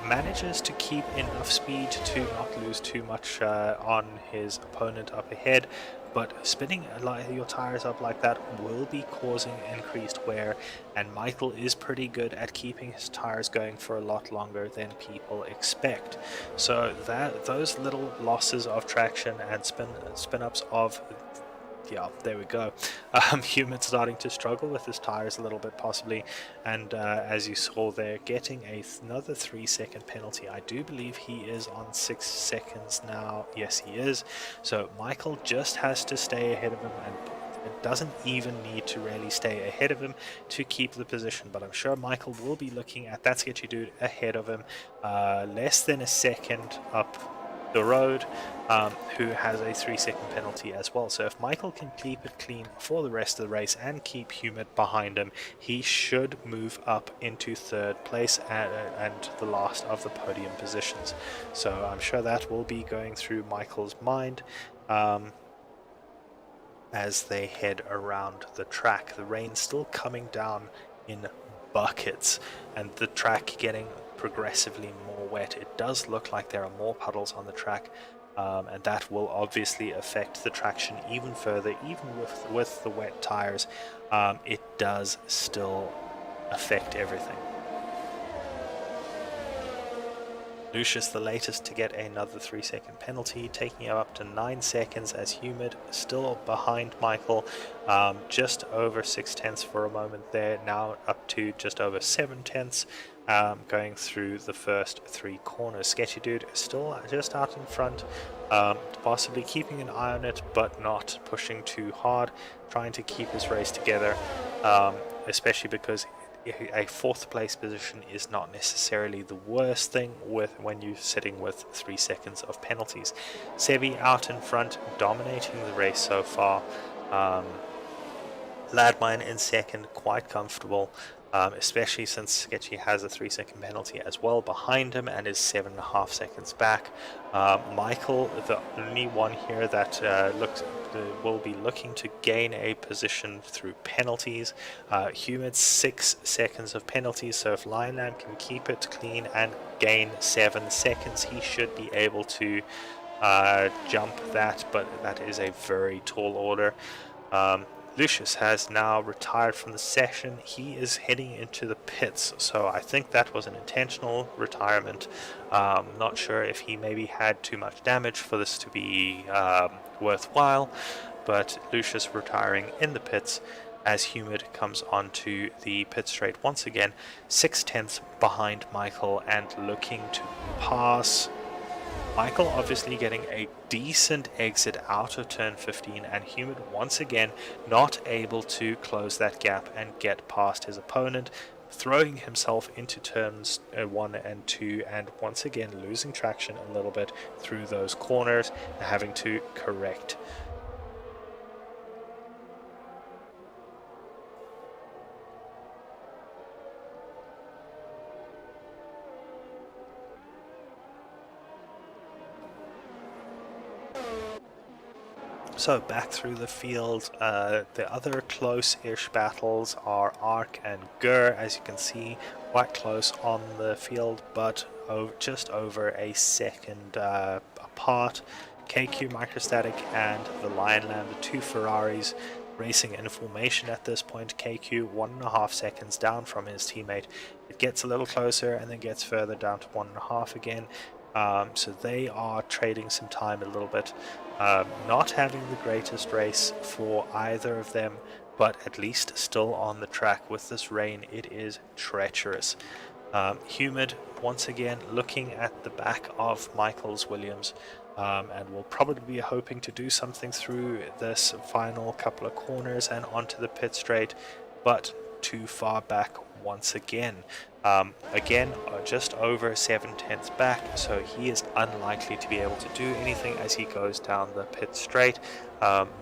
manages to keep enough speed to not lose too much on his opponent up ahead, but spinning your tires up like that will be causing increased wear, and Michael is pretty good at keeping his tires going for a lot longer than people expect. So those little losses of traction and spin ups of, yeah, there we go. Humid starting to struggle with his tires a little bit possibly, and as you saw there, getting another 3-second penalty. I do believe he is on 6 seconds now. Yes, he is. So Michael just has to stay ahead of him, and it doesn't even need to really stay ahead of him to keep the position, but I'm sure Michael will be looking at that sketchy dude ahead of him, less than a second up the road, who has a 3-second penalty as well. So if Michael can keep it clean for the rest of the race and keep Humid behind him, he should move up into third place and the last of the podium positions. So I'm sure that will be going through Michael's mind as they head around the track. The rain still coming down in buckets and the track getting progressively more wet. It does look like there are more puddles on the track, and that will obviously affect the traction even further. Even with the wet tires, it does still affect everything. Lucius, the latest to get another 3-second penalty, taking him up to 9 seconds as Humid, still behind Michael, just over 6/10 for a moment there, now up to just over 7/10, going through the first 3 corners. Sketchy Dude still just out in front, possibly keeping an eye on it, but not pushing too hard, trying to keep his race together, especially because a 4th place position is not necessarily the worst thing when you're sitting with 3 seconds of penalties. Sebi out in front, dominating the race so far. Ladmine in second, quite comfortable, especially since Sketchy has a 3-second penalty as well behind him and is 7.5 seconds back. Michael, the only one here that will be looking to gain a position through penalties. Humid 6 seconds of penalties, so if Lionlamb can keep it clean and gain 7 seconds, he should be able to jump that, but that is a very tall order. Lucius has now retired from the session. He is heading into the pits, so I think that was an intentional retirement. Not sure if he maybe had too much damage for this to be worthwhile, but Lucius retiring in the pits as Humid comes onto the pit straight once again, 6/10 behind Michael and looking to pass. Michael obviously getting a decent exit out of turn 15, and Humid once again not able to close that gap and get past his opponent, throwing himself into turns 1 and 2 and once again losing traction a little bit through those corners and having to correct. So back through the field, the other close-ish battles are Ark and Gur, as you can see, quite close on the field, but just over a second apart. KQ Microstatic and the Lionlamb, the 2 Ferraris, racing in formation at this point. KQ 1.5 seconds down from his teammate. It gets a little closer and then gets further down to 1.5 again. So they are trading some time a little bit. Not having the greatest race for either of them, but at least still on the track. With this rain, it is treacherous. Humid once again looking at the back of Michael's Williams, and will probably be hoping to do something through this final couple of corners and onto the pit straight, but too far back once again. Again, just over 7/10 back, so he is unlikely to be able to do anything as he goes down the pit straight.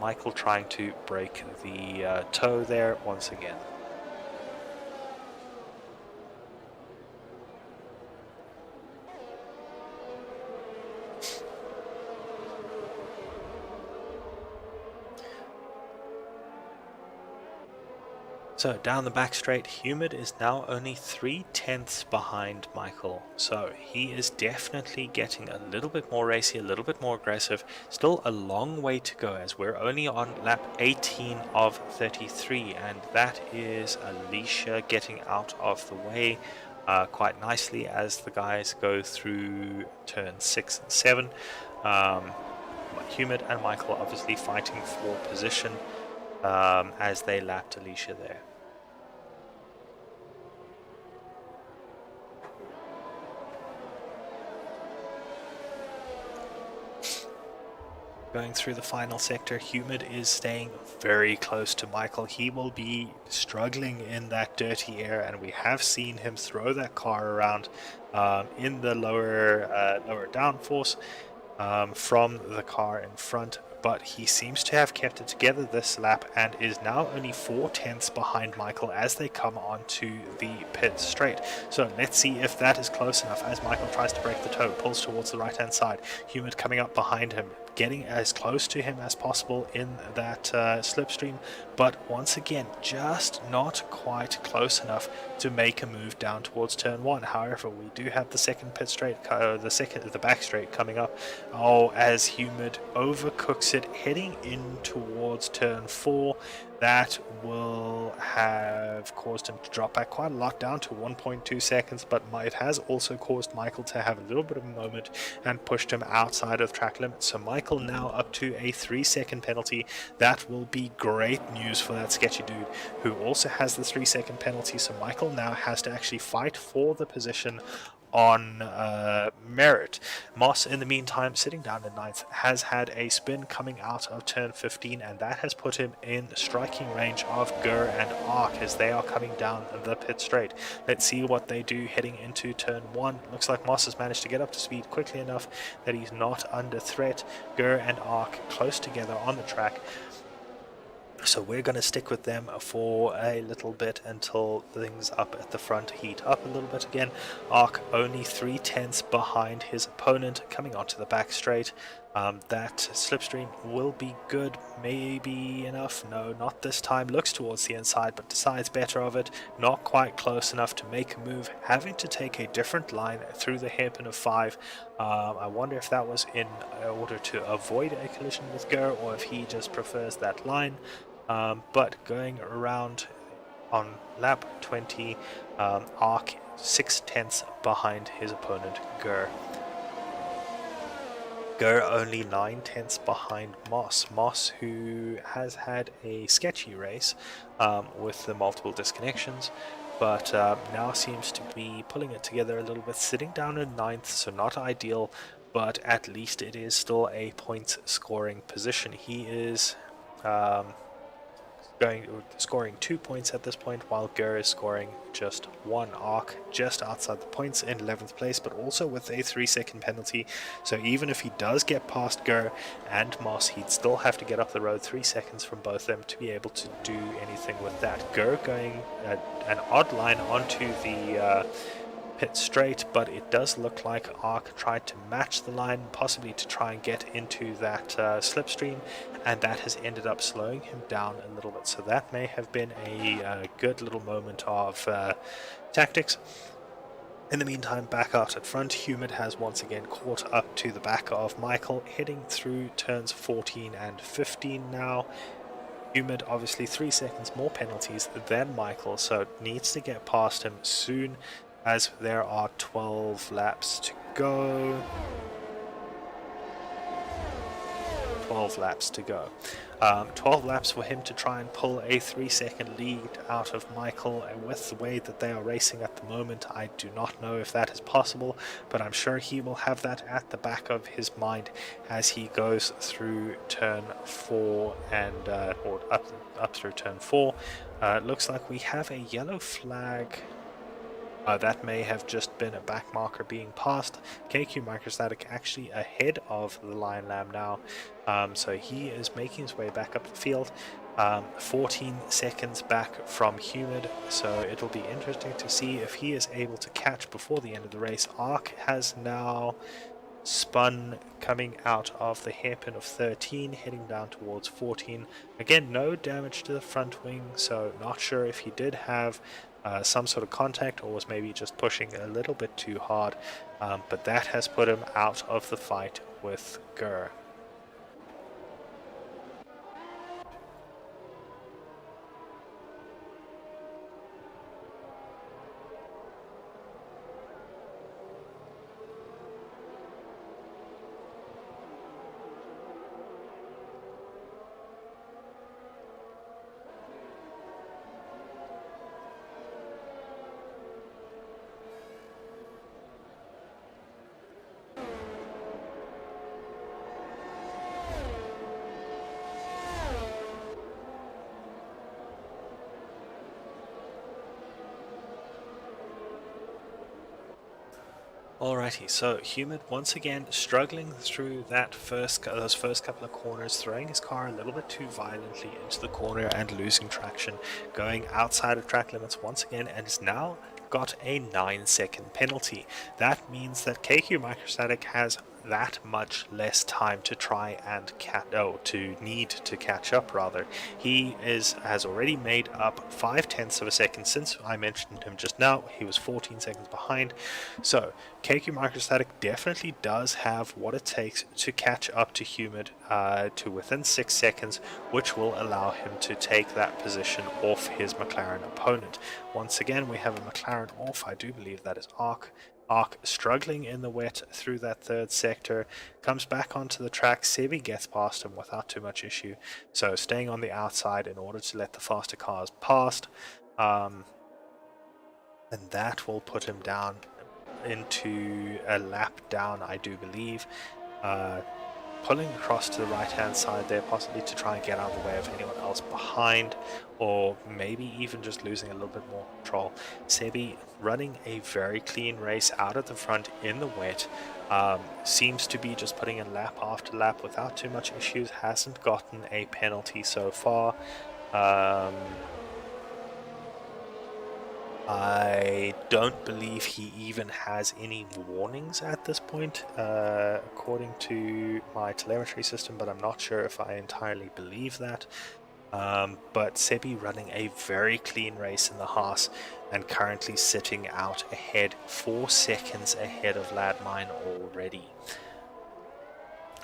Michael trying to break the toe there once again. So down the back straight, Humid is now only 3/10 behind Michael. So he is definitely getting a little bit more racy, a little bit more aggressive. Still a long way to go as we're only on lap 18 of 33, and that is Alicia getting out of the way quite nicely as the guys go through turn 6 and 7. Humid and Michael obviously fighting for position as they lapped Alicia there. Going through the final sector, Humid is staying very close to Michael. He will be struggling in that dirty air, and we have seen him throw that car around in the lower downforce from the car in front, but he seems to have kept it together this lap and is now only 4/10 behind Michael as they come onto the pit straight. So let's see if that is close enough as Michael tries to break the toe, pulls towards the right hand side. Humid coming up behind him, getting as close to him as possible in that slipstream, but once again just not quite close enough to make a move down towards turn 1. However, we do have the second pit straight, the back straight coming up. Oh, as Humid overcooks it, heading in towards turn 4. That will have caused him to drop back quite a lot, down to 1.2 seconds, but it has also caused Michael to have a little bit of a moment and pushed him outside of track limits. So Michael now up to a 3-second penalty. That will be great news for that sketchy dude who also has the 3-second penalty. So Michael now has to actually fight for the position on merit. Moss, in the meantime, sitting down in 9th, has had a spin coming out of turn 15, and that has put him in striking range of Gur and Ark as they are coming down the pit straight. Let's see what they do heading into turn 1. Looks like Moss has managed to get up to speed quickly enough that he's not under threat. Gur and Ark close together on the track. So we're going to stick with them for a little bit until things up at the front heat up a little bit again. Ark only 3/10 behind his opponent coming onto the back straight. That slipstream will be good, maybe enough. No, not this time. Looks towards the inside, but decides better of it. Not quite close enough to make a move, having to take a different line through the hairpin of 5. I wonder if that was in order to avoid a collision with Gur, or if he just prefers that line. But going around on lap 20, Ark 6/10 behind his opponent Gur. Gur only 9/10 behind Moss. Moss, who has had a sketchy race with the multiple disconnections, but now seems to be pulling it together a little bit, sitting down in 9th, so not ideal, but at least it is still a point scoring position. He is scoring 2 points at this point, while Gur is scoring just 1. Ark just outside the points in 11th place, but also with a 3-second penalty. So even if he does get past Gur and Moss, he'd still have to get up the road 3 seconds from both of them to be able to do anything with that. Gur going an odd line onto the pit straight, but it does look like Ark tried to match the line, possibly to try and get into that slipstream, and that has ended up slowing him down a little bit. So that may have been a good little moment of tactics. In the meantime, back out at front, Humid has once again caught up to the back of Michael, heading through turns 14 and 15 now. Humid obviously 3 seconds more penalties than Michael, so needs to get past him soon, as there are 12 laps to go. 12 laps to go. 12 laps for him to try and pull a 3-second lead out of Michael, and with the way that they are racing at the moment, I do not know if that is possible, but I'm sure he will have that at the back of his mind as he goes through turn 4 and or up through turn 4. It looks like we have a yellow flag. That may have just been a back marker being passed. KQ Microstatic actually ahead of the Lion Lamb now, so he is making his way back up the field, 14 seconds back from Humid, so it'll be interesting to see if he is able to catch before the end of the race. Ark has now spun coming out of the hairpin of 13, heading down towards 14. Again, no damage to the front wing, so not sure if he did have some sort of contact or was maybe just pushing a little bit too hard, but that has put him out of the fight with Gur. Alrighty, so Humid once again struggling through those first couple of corners, throwing his car a little bit too violently into the corner and losing traction, going outside of track limits once again, and is now got a 9-second penalty. That means that KQ Microstatic has that much less time to try and need to catch up rather. He has already made up 5/10 of a second since I mentioned him just now. He was 14 seconds behind. So KQ Microstatic definitely does have what it takes to catch up to Humid to within 6 seconds, which will allow him to take that position off his McLaren opponent. Once again, we have a McLaren off. I do believe that is ARC. ARC struggling in the wet through that third sector, comes back onto the track. Sebi gets past him without too much issue, so staying on the outside in order to let the faster cars past, and that will put him down into a lap down, I do believe. Pulling across to the right hand side there, possibly to try and get out of the way of anyone else behind, or maybe even just losing a little bit more control. Sebi running a very clean race out at the front in the wet, seems to be just putting in lap after lap without too much issues, hasn't gotten a penalty so far. I don't believe he even has any warnings at this point, according to my telemetry system, but I'm not sure if I entirely believe that. But Sebi running a very clean race in the Haas and currently sitting out ahead, 4 seconds ahead of Ladmine already.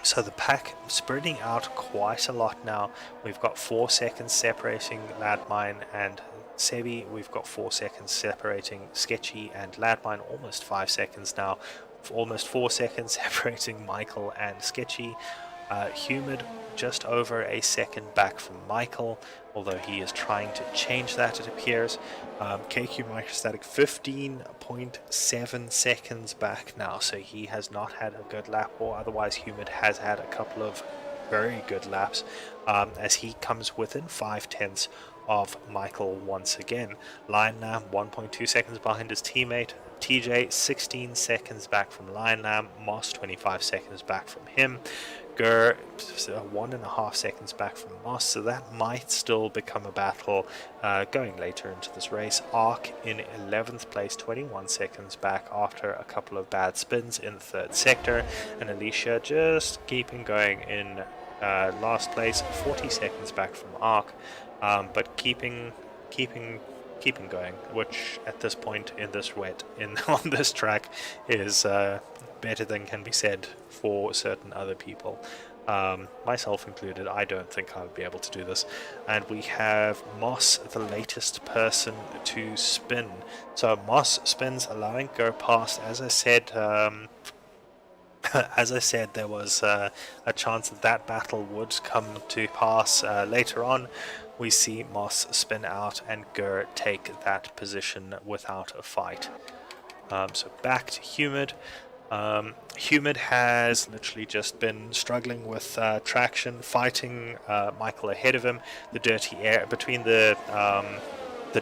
So the pack spreading out quite a lot now. We've got 4 seconds separating Ladmine and Sebi. We've got 4 seconds separating Sketchy and Ladmine, almost 5 seconds now. Almost 4 seconds separating Michael and Sketchy. Humid just over a second back from Michael, although he is trying to change that, it appears. KQ Microstatic 15.7 seconds back now, so he has not had a good lap, or otherwise Humid has had a couple of very good laps, as he comes within 5/10 of Michael once again. Lion Lamb 1.2 seconds behind his teammate. TJ 16 seconds back from Lion Lamb. Moss 25 seconds back from him. Gur 1.5 seconds back from Moss, so that might still become a battle going later into this race. Arc in 11th place, 21 seconds back after a couple of bad spins in the third sector, and Alicia just keeping going in last place, 40 seconds back from Arc, but keeping going, which at this point in this wet on this track is better than can be said for certain other people, myself included. I don't think I would be able to do this. And we have Moss, the latest person to spin. So Moss spins, allowing Go past. As I said, there was a chance that battle would come to pass later on. We see Moss spin out and Gur take that position without a fight. So back to Humid. Humid has literally just been struggling with traction, fighting Michael ahead of him. The dirty air between the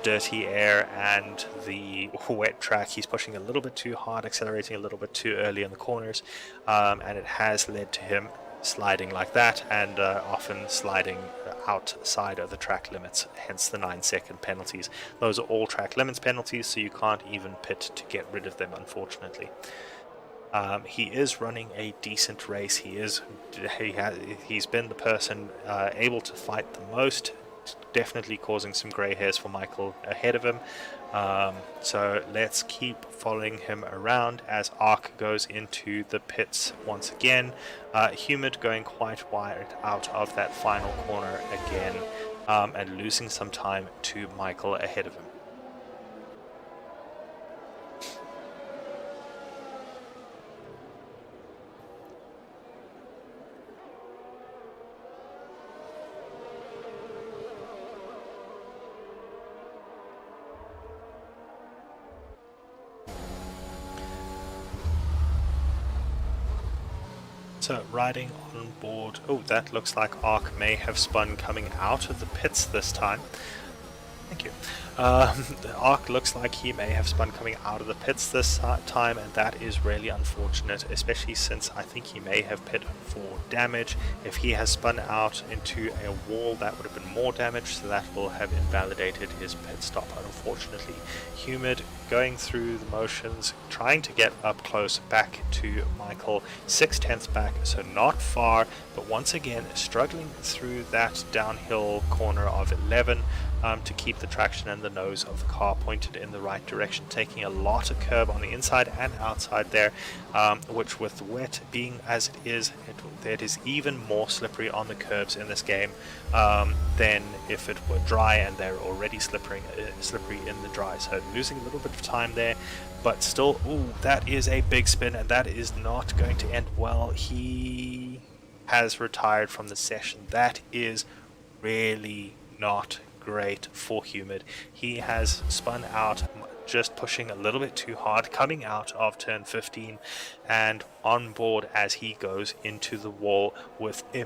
dirty air and the wet track, he's pushing a little bit too hard, accelerating a little bit too early in the corners, and it has led to him sliding like that, and often sliding outside of the track limits, hence the 9-second penalties. Those are all track limits penalties, so you can't even pit to get rid of them, unfortunately. He is running a decent race. He's been the person able to fight the most, definitely causing some grey hairs for Michael ahead of him. So let's keep following him around as Ark goes into the pits once again. Humid going quite wide out of that final corner again, and losing some time to Michael ahead of him. So riding on board, oh, that looks like Ark may have spun coming out of the pits this time. Thank you. The Ark looks like he may have spun coming out of the pits this time, and that is really unfortunate, especially since I think he may have pit for damage. If he has spun out into a wall, that would have been more damage, so that will have invalidated his pit stop, unfortunately. Humid going through the motions, trying to get up close back to Michael, 6/10 back, so not far, but once again struggling through that downhill corner of 11. To keep the traction and the nose of the car pointed in the right direction, taking a lot of curb on the inside and outside there, which with the wet being as it is, it is even more slippery on the curbs in this game than if it were dry, and they're already slippery in the dry. So losing a little bit of time there, but still, ooh, that is a big spin, and that is not going to end well. He has retired from the session. That is really not great for Humid. He has spun out, just pushing a little bit too hard, coming out of turn 15 and on board as he goes into the wall with an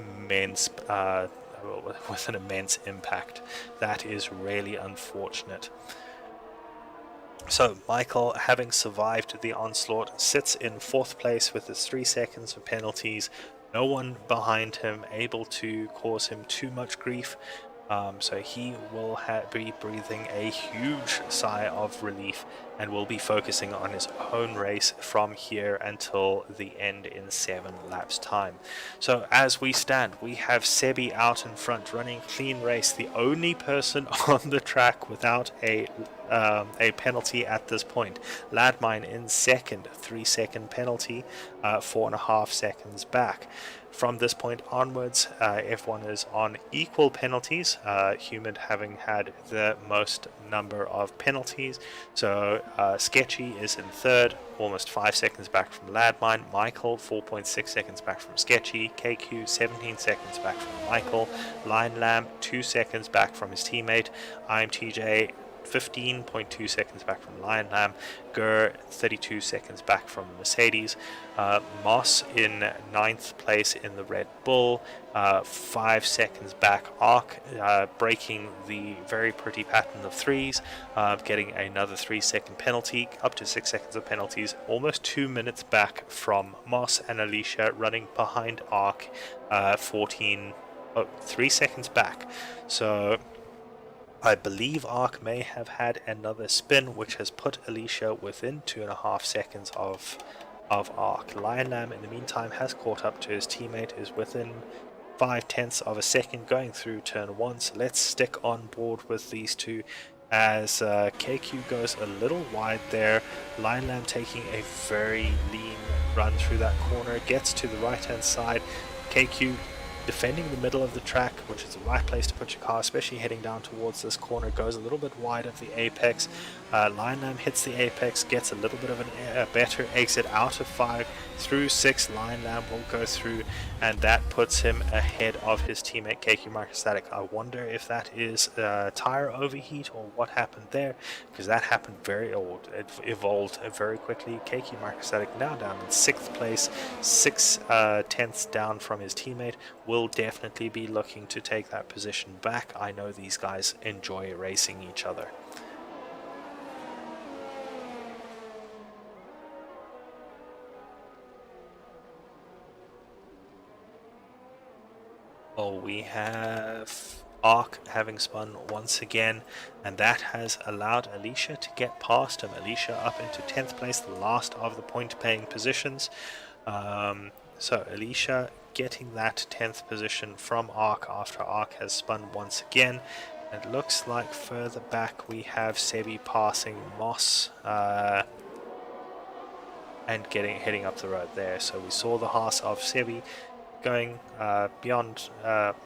immense impact. That is really unfortunate. So Michael, having survived the onslaught, sits in 4th place with his 3 seconds of penalties. No one behind him able to cause him too much grief. So he will be breathing a huge sigh of relief and will be focusing on his own race from here until the end in 7 laps time. So as we stand, we have Sebi out in front running clean race, the only person on the track without a penalty at this point. Ladmine in second, 3-second penalty, 4.5 seconds back. From this point onwards, everyone is on equal penalties, Humid having had the most number of penalties. So Sketchy is in third, almost 5 seconds back from Ladmine. Michael, 4.6 seconds back from Sketchy. KQ, 17 seconds back from Michael. Lion Lamb, 2 seconds back from his teammate. IMTJ, 15.2 seconds back from Lion Lamb. Gur, 32 seconds back from Mercedes. Moss in 9th place in the Red Bull, 5 seconds back. Ark breaking the very pretty pattern of threes, getting another 3-second penalty, up to 6 seconds of penalties, almost 2 minutes back from Moss, and Alicia running behind Ark, 3 seconds back. So I believe Ark may have had another spin, which has put Alicia within 2.5 seconds of Ark. Lion Lamb, in the meantime, has caught up to his teammate, is within 0.5 of a second going through turn 1. So let's stick on board with these two as KQ goes a little wide there. Lion Lamb taking a very lean run through that corner, gets to the right hand side. KQ defending the middle of the track, which is the right place to put your car, especially heading down towards this corner, goes a little bit wide of the apex. Lion Lamb hits the apex, gets a little bit of a better exit out of 5, through 6. Lion Lamb will go through, and that puts him ahead of his teammate KQ Microstatic. I wonder if that is tire overheat or what happened there, because that happened it evolved very quickly. KQ Microstatic now down in 6th place, 6/10 down from his teammate. Will definitely be looking to take that position back. I know these guys enjoy racing each other. Oh, we have Arc having spun once again, and that has allowed Alicia to get past him. Alicia up into 10th place, the last of the point-paying positions. So Alicia getting that 10th position from Arc after Arc has spun once again. It looks like further back we have Sebi passing Moss and heading up the road there. So we saw the Haas of Sebi going beyond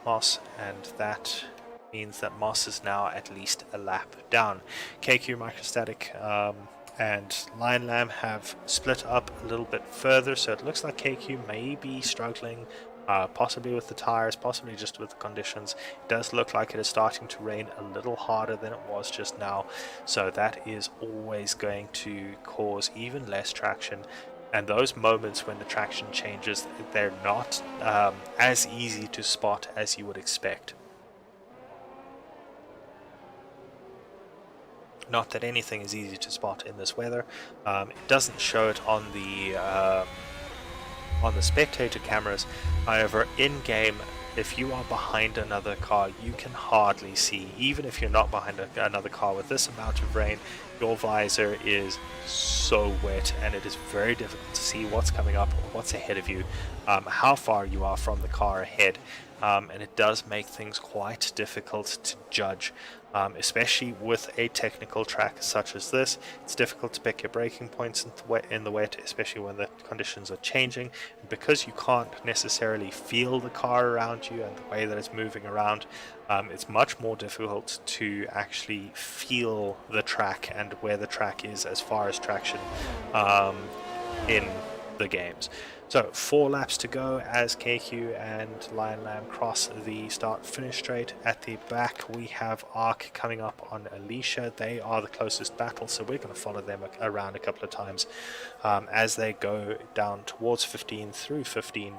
Moss, and that means that Moss is now at least a lap down. KQ Microstatic and Lion Lamb have split up a little bit further, so it looks like KQ may be struggling, possibly with the tires, possibly just with the conditions. It does look like it is starting to rain a little harder than it was just now, so that is always going to cause even less traction. And those moments when the traction changes, they're not as easy to spot as you would expect. Not that anything is easy to spot in this weather. It doesn't show it on the spectator cameras. However, in game, if you are behind another car, you can hardly see. Even if you're not behind another car, with this amount of rain, your visor is so wet, and it is very difficult to see what's coming up or what's ahead of you, how far you are from the car ahead, and it does make things quite difficult to judge. Especially with a technical track such as this, it's difficult to pick your braking points in the wet, especially when the conditions are changing. And because you can't necessarily feel the car around you and the way that it's moving around, it's much more difficult to actually feel the track and where the track is as far as traction in the games. So 4 laps to go as KQ and Lion Lamb cross the start-finish straight. At the back we have Arc coming up on Alicia. They are the closest battle, so we're going to follow them around a couple of times as they go down towards 15 through 15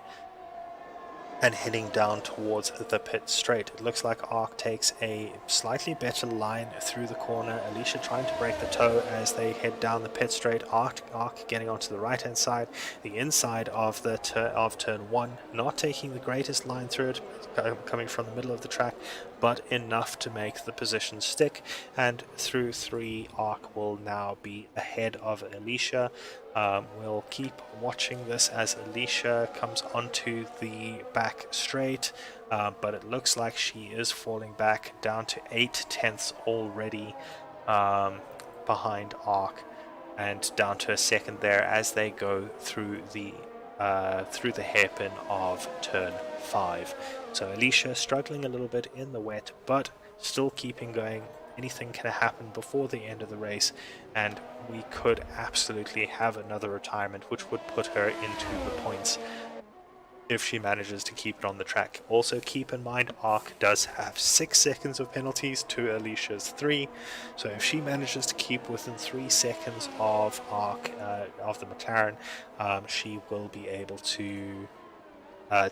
and heading down towards the pit straight. It looks like Arc takes a slightly better line through the corner. Alicia trying to break the toe as they head down the pit straight. Arc getting onto the right hand side, the inside of the turn 1, not taking the greatest line through it, coming from the middle of the track, but enough to make the position stick. And through 3, Arc will now be ahead of Alicia. We'll keep watching this as Alicia comes onto the back straight, but it looks like she is falling back down to 8/10 already behind Arc, and down to a second there as they go through the hairpin of turn 5. So Alicia struggling a little bit in the wet, but still keeping going. Anything can happen before the end of the race, and we could absolutely have another retirement, which would put her into the points if she manages to keep it on the track. Also keep in mind, Arc does have 6 seconds of penalties to Alicia's 3, so if she manages to keep within 3 seconds of Arc, of the McLaren, she will be able to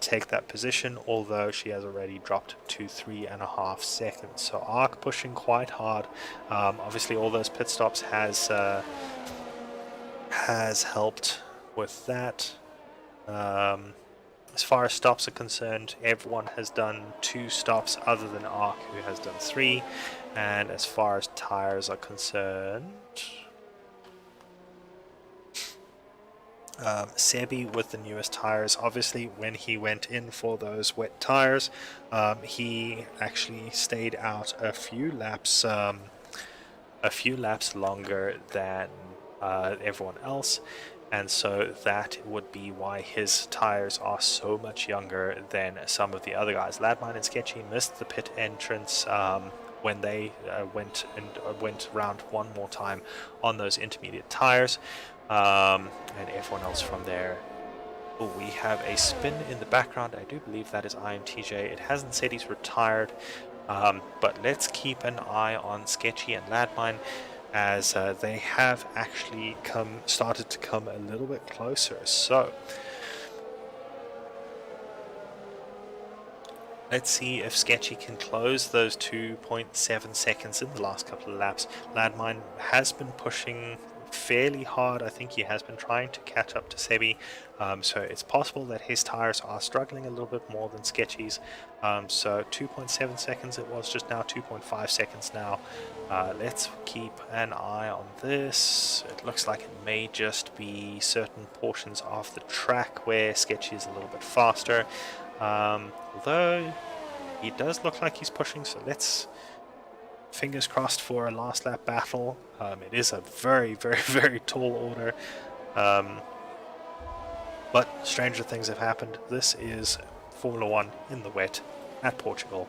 take that position, although she has already dropped to 3.5 seconds. So Arc pushing quite hard. Obviously all those pit stops has helped with that. As far as stops are concerned, everyone has done 2 stops other than Arc, who has done 3. And as far as tires are concerned, Sebi with the newest tires. Obviously when he went in for those wet tires, he actually stayed out a few laps longer than everyone else, and so that would be why his tires are so much younger than some of the other guys. Ladmine and Sketchy missed the pit entrance when they went round one more time on those intermediate tires. And everyone else from there. Oh, we have a spin in the background. I do believe that is IMTJ. It hasn't said he's retired, but let's keep an eye on Sketchy and Ladmine, as they have actually started to come a little bit closer. So let's see if Sketchy can close those 2.7 seconds in the last couple of laps. Ladmine has been pushing fairly hard. I think he has been trying to catch up to Sebi, so it's possible that his tires are struggling a little bit more than Sketchy's. So 2.7 seconds it was just now, 2.5 seconds now. Let's keep an eye on this. It looks like it may just be certain portions of the track where Sketchy is a little bit faster, although he does look like he's pushing, so let's fingers crossed for a last lap battle. It is a very, very, very tall order, but stranger things have happened. This is Formula One in the wet at Portugal,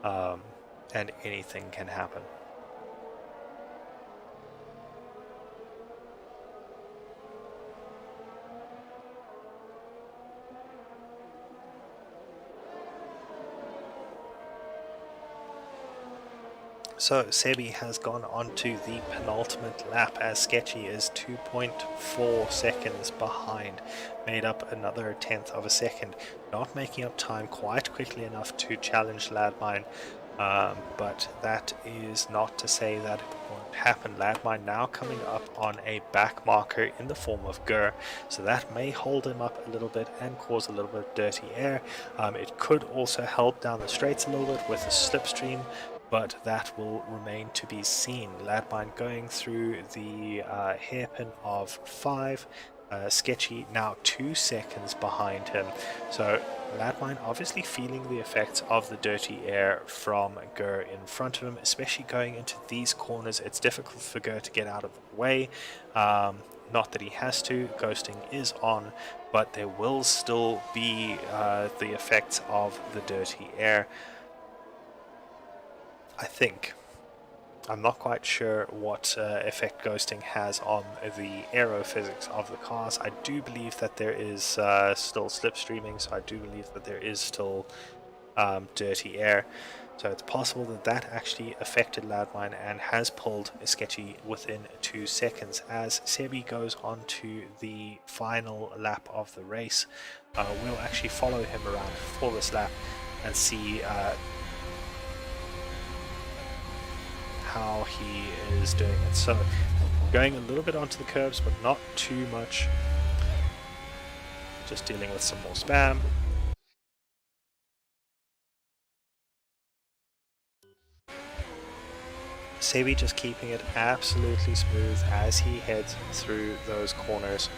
and anything can happen. So Sebi has gone on to the penultimate lap as Sketchy is 2.4 seconds behind, made up another tenth of a second, not making up time quite quickly enough to challenge Ladmine, but that is not to say that it won't happen. Ladmine now coming up on a back marker in the form of Gur, so that may hold him up a little bit and cause a little bit of dirty air. It could also help down the straights a little bit with a slipstream, but that will remain to be seen. Ladmine going through the hairpin of 5, Sketchy now 2 seconds behind him. So Ladmine obviously feeling the effects of the dirty air from Gur in front of him, especially going into these corners. It's difficult for Gur to get out of the way. Not that he has to, ghosting is on, but there will still be the effects of the dirty air. I think. I'm not quite sure what effect ghosting has on the aerophysics of the cars. I do believe that there is still slipstreaming, so I do believe that there is still dirty air. So it's possible that that actually affected Ladmine and has pulled Sketchy within 2 seconds. As Sebi goes on to the final lap of the race, we'll actually follow him around for this lap and see how he is doing it. So going a little bit onto the curbs, but not too much, just dealing with some more spam. Sebi just keeping it absolutely smooth as he heads through those corners.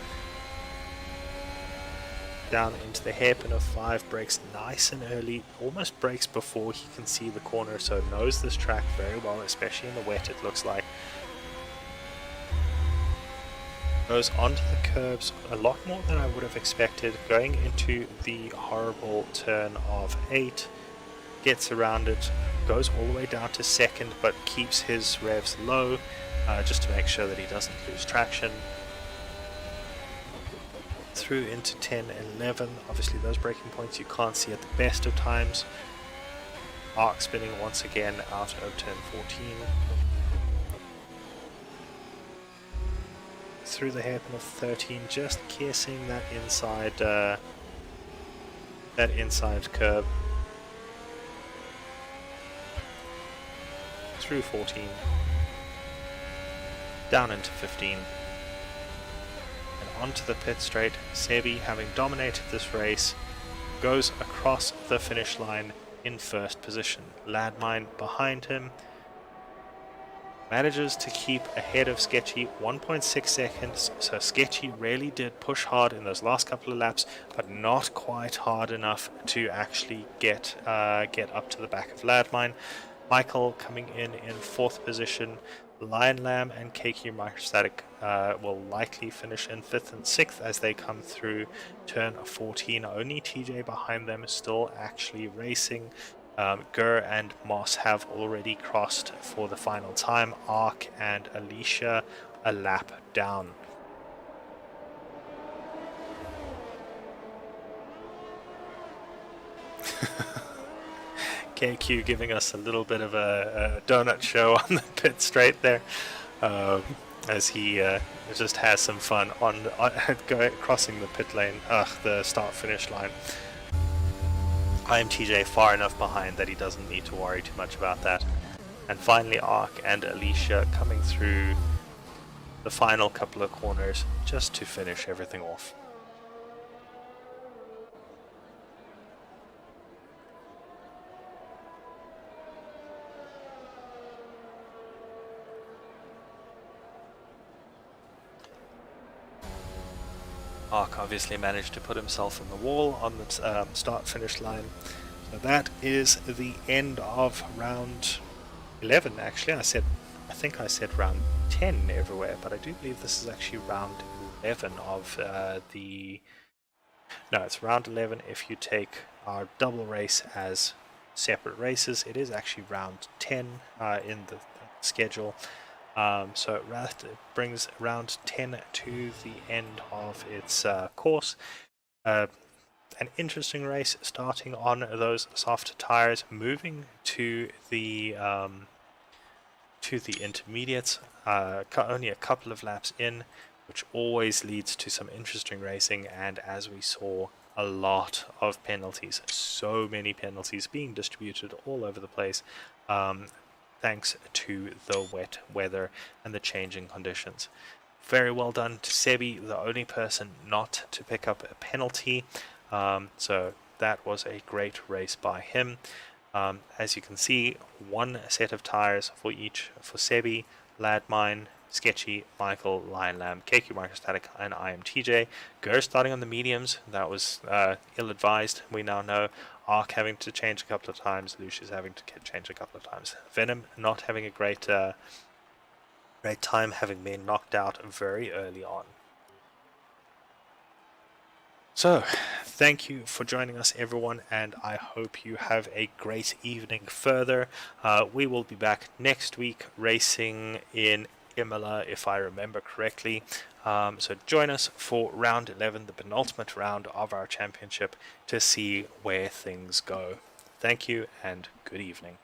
Down into the hairpin of 5, brakes nice and early, almost brakes before he can see the corner, so knows this track very well, especially in the wet it looks like. Goes onto the curbs a lot more than I would have expected, going into the horrible turn of 8, gets around it, goes all the way down to 2nd, but keeps his revs low just to make sure that he doesn't lose traction. Through into 10, 11, obviously those braking points you can't see at the best of times. Arc spinning once again out of turn 14. Through the hairpin of 13, just kissing that inside curb. Through 14, down into 15. Onto the pit straight. Sebi, having dominated this race, goes across the finish line in 1st position. Ladmine behind him manages to keep ahead of Sketchy 1.6 seconds, so Sketchy really did push hard in those last couple of laps, but not quite hard enough to actually get up to the back of Ladmine. Michael coming in 4th position. Lion Lamb and KQ Microstatic will likely finish in 5th and 6th as they come through turn 14. Only TJ behind them is still actually racing. Gur and Moss have already crossed for the final time. Ark and Alicia a lap down. KQ giving us a little bit of a donut show on the pit straight there, as he just has some fun on crossing the pit lane, the start finish line. I am TJ far enough behind that he doesn't need to worry too much about that. And finally Ark and Alicia coming through the final couple of corners just to finish everything off. Ark obviously managed to put himself in the wall on the start-finish line. So that is the end of round 11. Actually, I think I said round 10 everywhere, but I do believe this is actually round 11 of the. No, it's round 11 if you take our double race as separate races. It is actually round 10 in the schedule. So it brings round 10 to the end of its course. An interesting race starting on those soft tires, moving to the intermediates, only a couple of laps in, which always leads to some interesting racing. And as we saw, a lot of penalties, so many penalties being distributed all over the place, thanks to the wet weather and the changing conditions. Very well done to Sebi, the only person not to pick up a penalty. So that was a great race by him. As you can see, one set of tires for each for Sebi, Ladmine, Sketchy, Michael, Lion Lamb, KQ Microstatic, and I am TJ. Gur starting on the mediums, that was ill-advised, we now know. Ark having to change a couple of times, Lucius having to change a couple of times. Venom not having a great time, having been knocked out very early on. So, thank you for joining us, everyone, and I hope you have a great evening further. We will be back next week racing in Imola, if I remember correctly. So join us for round 11, the penultimate round of our championship, to see where things go. Thank you and good evening.